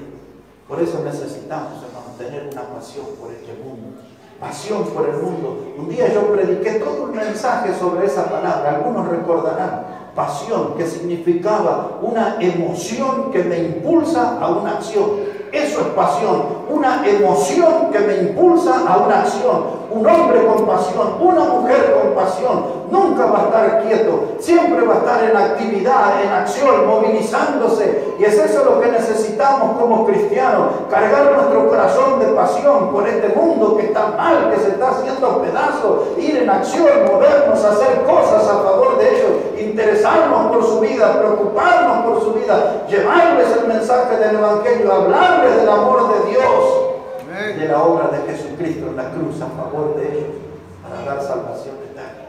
Por eso necesitamos, hermanos, tener una pasión por este mundo. Pasión por el mundo. Un día yo prediqué todo un mensaje sobre esa palabra. Algunos recordarán. Pasión, que significaba una emoción que me impulsa a una acción. Eso es pasión, una emoción que me impulsa a una acción. Un hombre con pasión, una mujer con pasión, nunca va a estar quieto, siempre va a estar en actividad, en acción, movilizándose. Y es eso lo que necesitamos como cristianos, cargar nuestro corazón de pasión por este mundo que está mal, que se está haciendo pedazos, ir en acción, movernos, hacer cosas a favor de ellos, interesarnos por su vida, preocuparnos por su vida, llevarles el mensaje del Evangelio, hablarles del amor de Dios, de la obra de Jesucristo en la cruz a favor de ellos, para dar salvación eterna.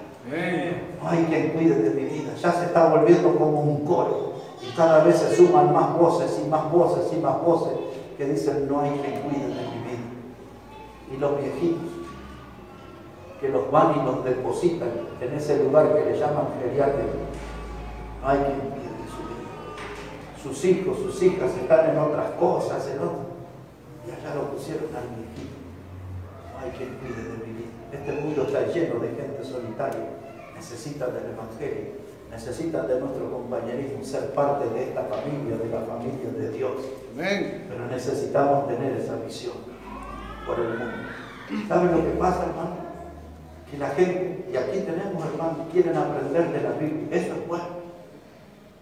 No hay quien cuide de mi vida. Ya se está volviendo como un coro y cada vez se suman más voces y más voces y más voces que dicen no hay quien cuide de mi vida. Y los viejitos que los van y los depositan en ese lugar que le llaman geriátrico, no hay quien cuide de su vida. Sus hijos, sus hijas están en otras cosas, y allá lo pusieron al viejito. No hay quien cuide de mi vida. Este mundo está lleno de gente solitaria. Necesitan del Evangelio, necesitan de nuestro compañerismo, ser parte de esta familia, de la familia de Dios. Amén. Pero necesitamos tener esa visión por el mundo. ¿Saben lo que pasa, hermano? Que la gente, y aquí tenemos, hermano, quieren aprender de la Biblia. Eso es bueno.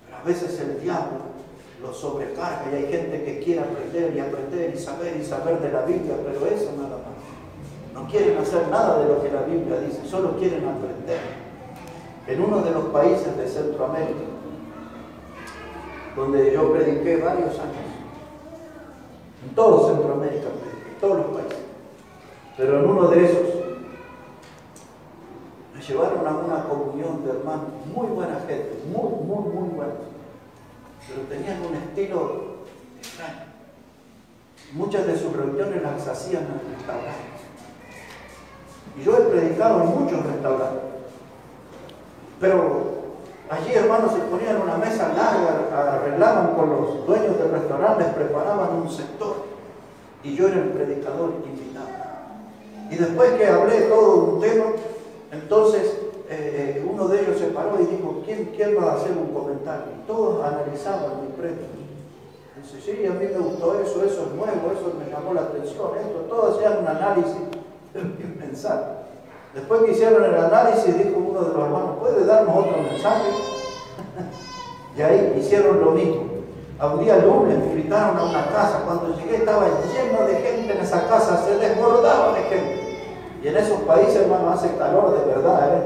Pero a veces el diablo lo sobrecarga y hay gente que quiere aprender y aprender y saber de la Biblia, pero eso nada más. No quieren hacer nada de lo que la Biblia dice, solo quieren aprender. En uno de los países de Centroamérica, donde yo prediqué varios años, en todo Centroamérica prediqué, en todos los países, pero en uno de esos me llevaron a una comunión de hermanos, muy buena gente, muy buenos, pero tenían un estilo extraño. Muchas de sus reuniones las hacían en restaurantes. Y yo he predicado en muchos restaurantes. Pero allí, hermanos, se ponían una mesa larga, arreglaban con los dueños del restaurante, preparaban un sector. Y yo era el predicador invitado. Y después que hablé todo un tema, entonces uno de ellos se paró y dijo, ¿quién va a hacer un comentario? Y todos analizaban mi prédica. Dice, sí, a mí me gustó eso es nuevo, eso me llamó la atención, esto, todos hacían un análisis del mensaje. Después que hicieron el análisis, dijo uno de los hermanos, ¿puede darnos otro mensaje? Y ahí hicieron lo mismo. A un día lunes me invitaron a una casa, cuando llegué estaba lleno de gente en esa casa, se desbordaba de gente. Y en esos países, hermano, hace calor de verdad,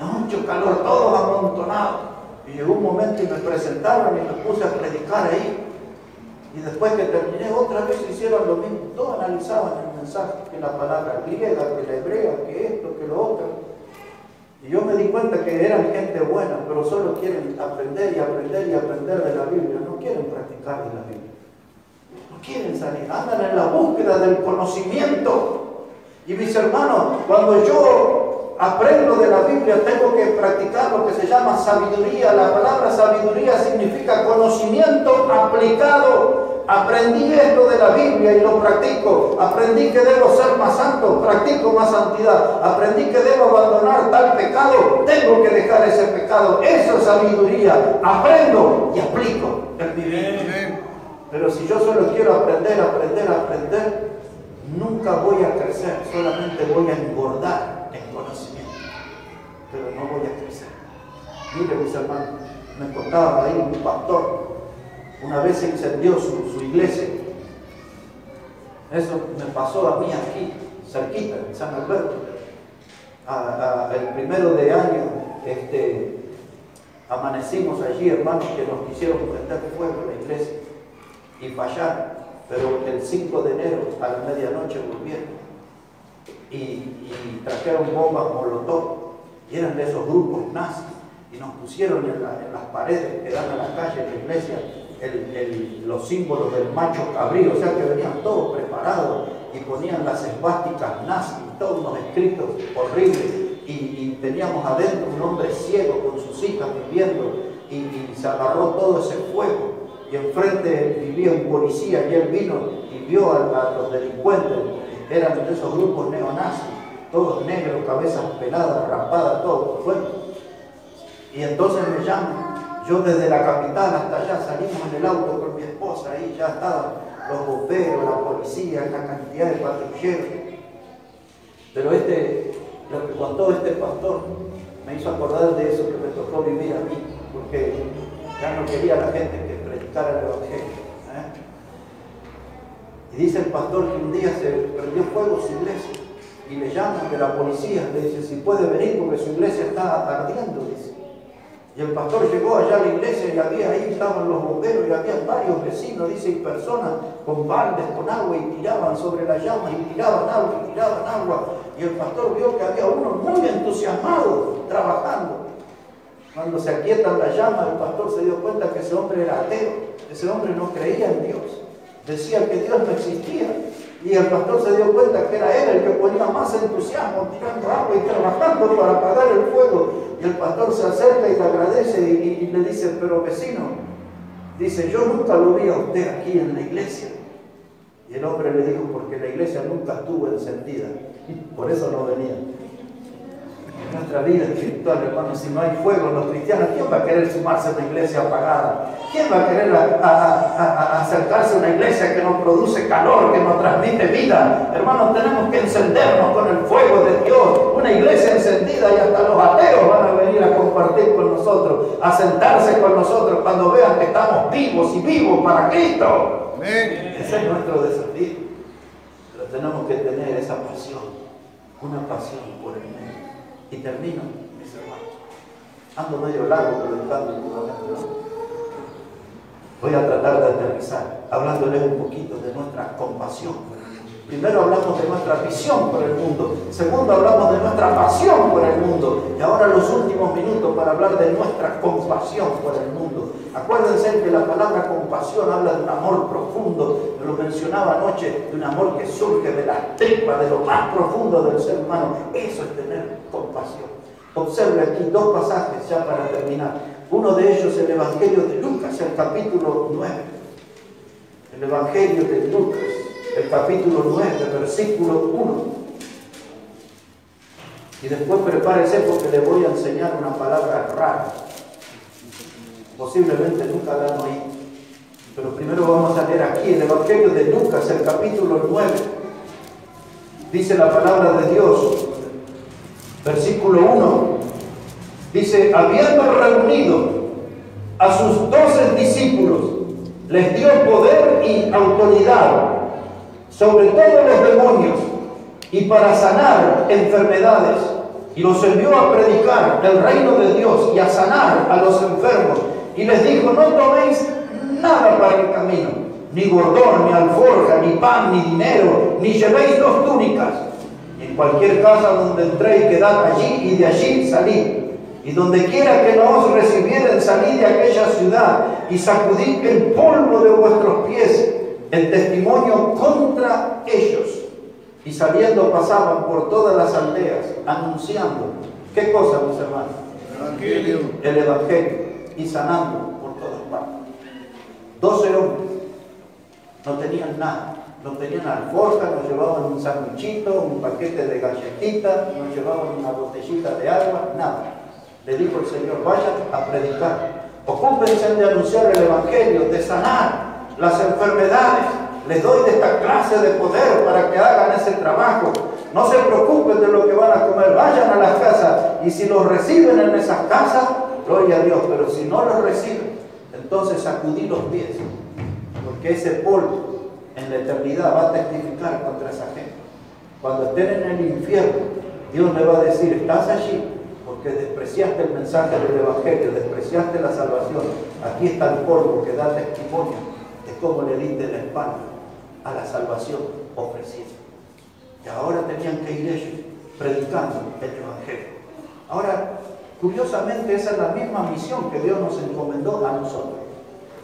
mucho calor, todos amontonados. Y llegó un momento y me presentaron y me puse a predicar ahí. Y después que terminé, otra vez hicieron lo mismo. Todos analizaban el mensaje, que la palabra griega, que la hebrea, que esto, que lo otro. Y yo me di cuenta que eran gente buena, pero solo quieren aprender y aprender y aprender de la Biblia. No quieren practicar de la Biblia. No quieren salir, andan en la búsqueda del conocimiento. Y mis hermanos, cuando yo aprendo de la Biblia, tengo que practicar lo que se llama sabiduría. La palabra sabiduría significa conocimiento aplicado. Aprendí esto de la Biblia y lo practico. Aprendí que debo ser más santo, practico más santidad. Aprendí que debo abandonar tal pecado, tengo que dejar ese pecado. Eso es sabiduría. Aprendo y aplico en mi vida. Pero si yo solo quiero aprender, nunca voy a crecer, solamente voy a engordar en conocimiento, pero no voy a crecer. Mire, mis hermanos, me contaba ahí un pastor, una vez se incendió su iglesia. Eso me pasó a mí aquí, cerquita, en San Alberto. El 1 de año, amanecimos allí, hermanos, que nos quisieron prender fuego en la iglesia y fallaron. Pero el 5 de enero a la medianoche volvieron y trajeron bombas molotov y eran de esos grupos nazis y nos pusieron en las paredes que dan a la calle de la iglesia los símbolos del macho cabrío, o sea que venían todos preparados y ponían las esvásticas nazis, todos unos escritos horribles y teníamos adentro un hombre ciego con sus hijas viviendo y se agarró todo ese fuego. Y enfrente vivía un policía y él vino y vio a los delincuentes, eran de esos grupos neonazis, todos negros, cabezas peladas, rapadas, todos. Bueno, y entonces me llaman, yo desde la capital hasta allá salimos en el auto con mi esposa, ahí ya estaban los bomberos, la policía, la cantidad de patrulleros. Pero lo que contó este pastor me hizo acordar de eso que me tocó vivir a mí, porque ya no quería la gente que predicara el evangelio. Y dice el pastor que un día se prendió fuego su iglesia y le llaman de la policía, le dice si puede venir porque su iglesia está ardiendo, dice. Y el pastor llegó allá a la iglesia y ahí estaban los bomberos y había varios vecinos, dice, y personas con baldes, con agua y tiraban sobre las llamas y tiraban agua y tiraban agua. Y el pastor vio que había uno muy entusiasmado trabajando. Cuando se aquietan las llamas, el pastor se dio cuenta que ese hombre era ateo, ese hombre no creía en Dios, decía que Dios no existía. Y el pastor se dio cuenta que era él el que ponía más entusiasmo, tirando agua y trabajando para apagar el fuego. Y el pastor se acerca y le agradece y le dice, pero vecino, dice, yo nunca lo vi a usted aquí en la iglesia. Y el hombre le dijo, porque la iglesia nunca estuvo encendida, por eso no venía. En nuestra vida espiritual, hermanos, si no hay fuego en los cristianos, ¿quién va a querer sumarse a una iglesia apagada? ¿Quién va a querer acercarse a una iglesia que nos produce calor, que nos transmite vida? Hermanos, tenemos que encendernos con el fuego de Dios. Una iglesia encendida y hasta los ateos van a venir a compartir con nosotros, a sentarse con nosotros cuando vean que estamos vivos y vivos para Cristo. Amén. Ese es nuestro desafío. Pero tenemos que tener esa pasión, una pasión por el mundo. Y termino, mis hermanos. Ando medio largo predicando últimamente, ¿no? Voy a tratar de aterrizar, hablándoles un poquito de nuestra compasión. Primero hablamos de nuestra visión por el mundo. Segundo hablamos de nuestra pasión por el mundo. Y ahora los últimos minutos para hablar de nuestra compasión por el mundo. Acuérdense que la palabra compasión habla de un amor profundo. Lo mencionaba anoche, de un amor que surge de la tripa, de lo más profundo del ser humano. Eso es tener compasión. Observe aquí dos pasajes ya para terminar. Uno de ellos, el Evangelio de Lucas, el capítulo 9. El Evangelio de Lucas, el capítulo 9, versículo 1. Y después prepárese porque le voy a enseñar una palabra rara. Posiblemente nunca la han oído. Pero primero vamos a leer aquí el Evangelio de Lucas, el capítulo 9. Dice la palabra de Dios, versículo 1. Dice, habiendo reunido a sus 12 discípulos, les dio poder y autoridad sobre todos los demonios y para sanar enfermedades, y los envió a predicar el reino de Dios y a sanar a los enfermos, y les dijo, no toméis nada para el camino, ni bordón, ni alforja, ni pan, ni dinero, ni llevéis 2 túnicas. En cualquier casa donde entréis, quedad allí, y de allí salid. Y donde quiera que no os recibieren, salid de aquella ciudad y sacudid el polvo de vuestros pies en testimonio contra ellos. Y saliendo pasaban por todas las aldeas, anunciando, ¿qué cosa, mis hermanos? Evangelio. El Evangelio, y sanando por todas partes. 12 hombres, no tenían nada, no tenían alforja, no llevaban un sanguichito, un paquete de galletitas, no llevaban una botellita de agua, nada. Le dijo el Señor, vayan a predicar, ocúpense de anunciar el Evangelio, de sanar las enfermedades. Les doy de esta clase de poder para que hagan ese trabajo. No se preocupen de lo que van a comer, vayan a las casas, y si los reciben en esas casas, gloria a Dios, pero si no los reciben, entonces sacudí los pies, porque ese polvo en la eternidad va a testificar contra esa gente. Cuando estén en el infierno, Dios le va a decir, estás allí porque despreciaste el mensaje del Evangelio, despreciaste la salvación. Aquí está el polvo que da testimonio de cómo le diste la espalda a la salvación ofrecida. Y ahora tenían que ir ellos predicando el Evangelio. Ahora, curiosamente, esa es la misma misión que Dios nos encomendó a nosotros.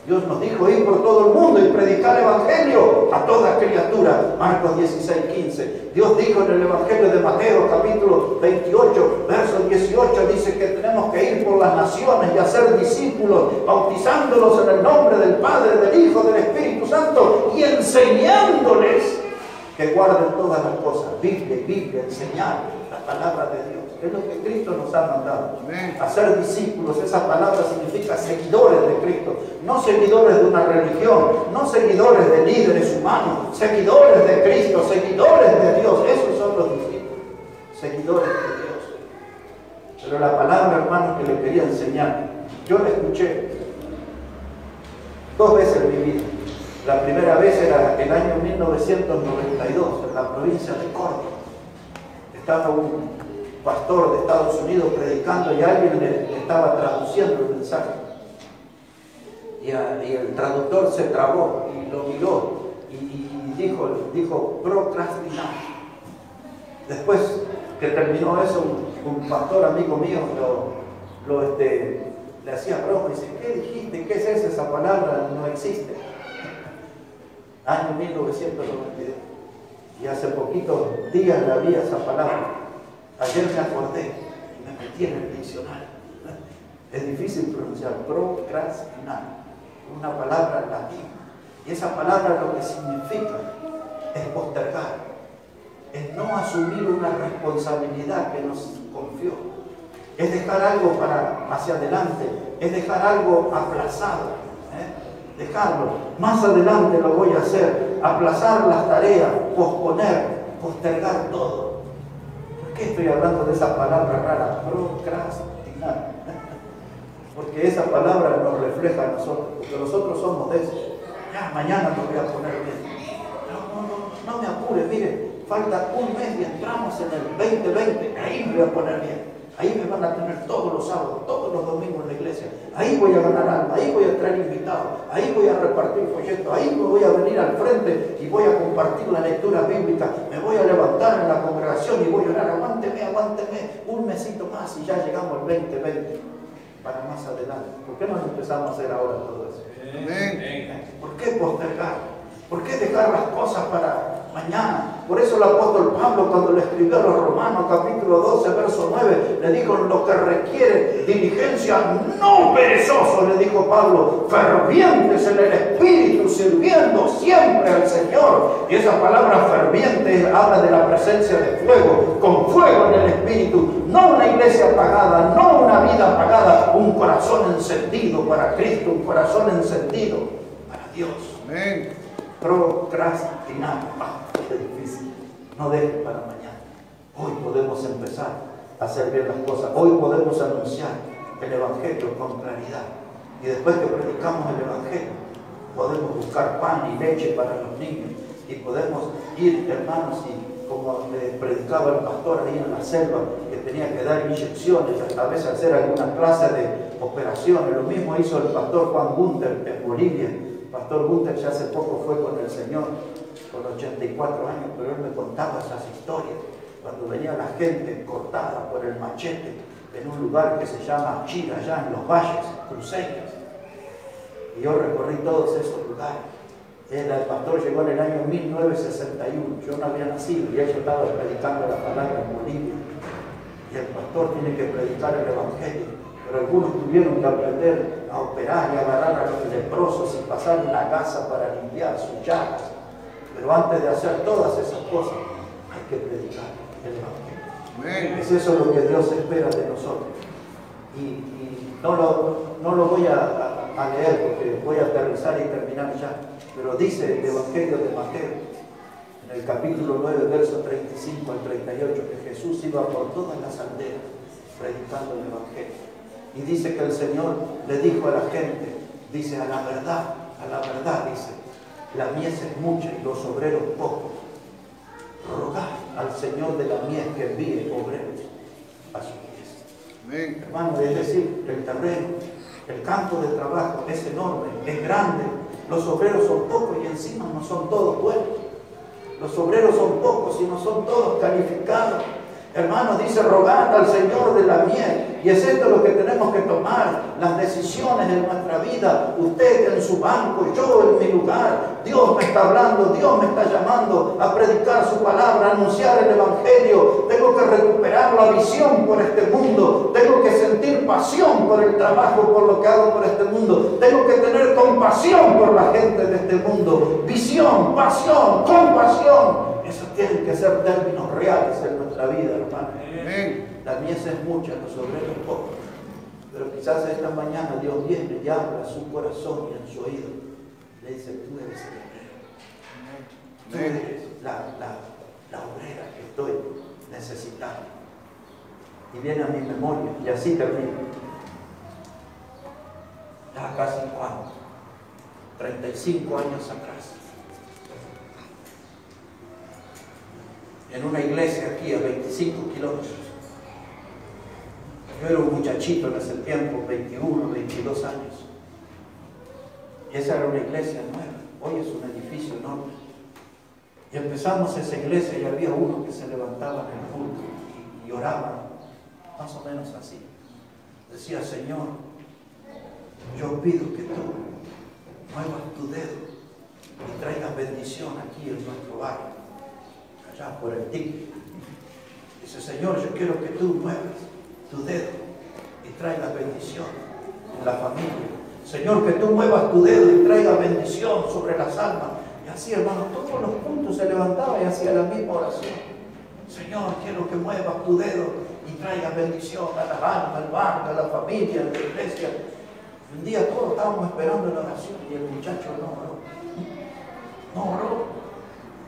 Dios nos dijo ir por todo el mundo y predicar el Evangelio a toda criatura. Marcos 16:15. Dios dijo en el Evangelio de Mateo, capítulo 28, verso 18, dice que tenemos que ir por las naciones y hacer discípulos, bautizándolos en el nombre del Padre, del Hijo, del Espíritu Santo, y enseñándoles que guarden todas las cosas. Biblia, enseñar la palabra de Dios. Es lo que Cristo nos ha mandado. Hacer discípulos, esa palabra significa seguidores de Cristo. No seguidores de una religión, no seguidores de líderes humanos, seguidores de Cristo, seguidores de Dios. Esos son los discípulos, seguidores de Dios. Pero la palabra, hermanos, que le quería enseñar, yo la escuché 2 veces en mi vida. La primera vez era el año 1992, en la provincia de Córdoba. Estaba un pastor de Estados Unidos predicando y alguien le estaba traduciendo el mensaje. Y el traductor se trabó y lo miró y dijo procrastinar. Después que terminó eso, un pastor amigo mío le hacía broma y dice, ¿qué dijiste? ¿Qué es esa palabra? No existe. Año 1992. Y hace poquitos días le había esa palabra. Ayer me acordé y me metí en el diccionario. Es difícil pronunciar, procrastinar, una palabra latina. Y esa palabra lo que significa es postergar, es no asumir una responsabilidad que nos confió, es dejar algo para hacia adelante, es dejar algo aplazado. Dejarlo, más adelante lo voy a hacer, aplazar las tareas, posponer, postergar todo. ¿Por qué estoy hablando de esa palabra rara? Procrastinar. Porque esa palabra nos refleja a nosotros, porque nosotros somos de esos. Ya, mañana lo voy a poner bien. no me apure, mire, falta un mes y entramos en el 2020, ahí me voy a poner bien. Ahí me van a tener todos los sábados, todos los domingos en la iglesia. Ahí voy a ganar alma, ahí voy a traer invitados, ahí voy a repartir folletos, ahí me voy a venir al frente y voy a compartir la lectura bíblica. Me voy a levantar en la congregación y voy a orar, aguánteme, un mesito más y ya llegamos al 2020. Para más adelante. ¿Por qué no empezamos a hacer ahora todo eso? ¿Por qué postergar? ¿Por qué dejar las cosas para mañana? Por eso el apóstol Pablo, cuando le escribió a los Romanos, capítulo 12, verso 9, le dijo: lo que requiere diligencia, no perezoso, le dijo Pablo, fervientes en el Espíritu, sirviendo siempre al Señor. Y esa palabra ferviente habla de la presencia de fuego, con fuego en el Espíritu, no una iglesia apagada, no una vida apagada, un corazón encendido para Cristo, un corazón encendido para Dios. Amén. Procrastinar, qué difícil. No deje para mañana. Hoy podemos empezar a hacer bien las cosas. Hoy podemos anunciar el Evangelio con claridad. Y después que predicamos el Evangelio, podemos buscar pan y leche para los niños. Y podemos ir, hermanos, y como predicaba el pastor ahí en la selva, que tenía que dar inyecciones, a veces hacer alguna clase de operaciones. Lo mismo hizo el pastor Juan Gunter en Bolivia. Pastor Gunter ya hace poco fue con el Señor, con 84 años, pero él me contaba esas historias, cuando venía la gente cortada por el machete en un lugar que se llama Chira, allá en los valles cruceños. Y yo recorrí todos esos lugares. El pastor llegó en el año 1961, yo no había nacido, y él estaba predicando la palabra en Bolivia. Y el pastor tiene que predicar el Evangelio. Pero algunos tuvieron que aprender a operar y agarrar a los leprosos y pasar una gasa para limpiar sus llagas. Pero antes de hacer todas esas cosas, hay que predicar el Evangelio. Es eso lo que Dios espera de nosotros. Y no lo voy a leer porque voy a aterrizar y terminar ya. Pero dice el Evangelio de Mateo, en el capítulo 9, versos 35 al 38, que Jesús iba por todas las aldeas predicando el Evangelio. Y dice que el Señor le dijo a la gente, dice, a la verdad, dice, la mies es mucha y los obreros pocos. Rogad al Señor de la mies que envíe obreros a su mies. Hermano, es decir, el terreno, el campo de trabajo es enorme, es grande. Los obreros son pocos y encima no son todos buenos. Los obreros son pocos y no son todos calificados. Hermanos, dice, rogad al Señor de la mies. Y es esto lo que tenemos que tomar, las decisiones en nuestra vida. Usted en su banco, yo en mi lugar. Dios me está hablando, Dios me está llamando a predicar su palabra, a anunciar el Evangelio. Tengo que recuperar la visión por este mundo. Tengo que sentir pasión por el trabajo, por lo que hago por este mundo. Tengo que tener compasión por la gente de este mundo. Visión, pasión, compasión. Esos tienen que ser términos reales en nuestra vida, hermano. La mies es mucha, los obreros pocos. Pero quizás esta mañana Dios viene y habla a su corazón y en su oído. Le dice, tú eres el obrero. Tú eres la obrera que estoy necesitando. Y viene a mi memoria, y así termino. Ya casi cuánto, 35 años atrás. En una iglesia aquí a 25 kilómetros. Yo era un muchachito en ese tiempo, 21, 22 años. Y esa era una iglesia nueva. Hoy es un edificio enorme. Y empezamos esa iglesia y había uno que se levantaba en el culto y oraba, más o menos así. Decía, Señor, yo pido que tú muevas tu dedo y traigas bendición aquí en nuestro barrio. Allá por el TIC. Dice, Señor, yo quiero que tú muevas tu dedo y traigas bendición en la familia. Señor, que tú muevas tu dedo y traigas bendición sobre las almas. Y así, hermano, todos los puntos se levantaban y hacía la misma oración. Señor, quiero que muevas tu dedo y traigas bendición a las almas, al barrio, a la familia, a la iglesia. Un día todos estábamos esperando la oración y el muchacho no oró. No oró.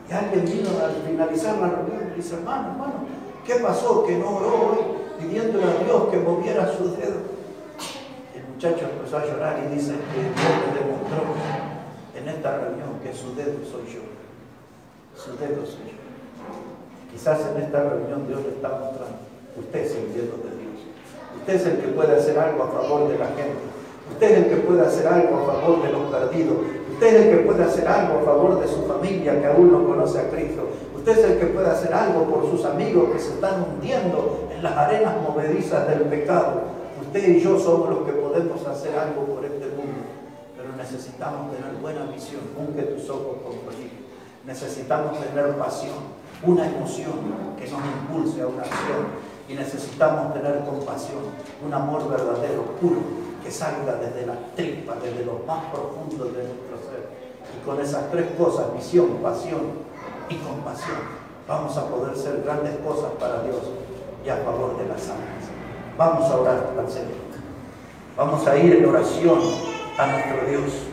Y alguien vino al finalizar la reunión y dice, hermano, ¿qué pasó? Que no oró hoy, pidiéndole a Dios que moviera sus dedos. El muchacho empezó a llorar y dice que Dios le demostró en esta reunión que su dedo soy yo. Su dedo es suyo. Quizás en esta reunión Dios le está mostrando, usted es el dedo de Dios. Usted es el que puede hacer algo a favor de la gente. Usted es el que puede hacer algo a favor de los perdidos. Usted es el que puede hacer algo a favor de su familia que aún no conoce a Cristo. Usted es el que puede hacer algo por sus amigos que se están hundiendo en las arenas movedizas del pecado. Usted y yo somos los que podemos hacer algo por este mundo. Pero necesitamos tener buena visión. Unge tus ojos con brillo. Necesitamos tener pasión, una emoción que nos impulse a una acción. Y necesitamos tener compasión, un amor verdadero, puro, que salga desde las tripas, desde lo más profundo de nuestro ser. Y con esas tres cosas, visión, pasión y compasión, vamos a poder hacer grandes cosas para Dios y a favor de las almas. Vamos a orar al Señor. Vamos a ir en oración a nuestro Dios.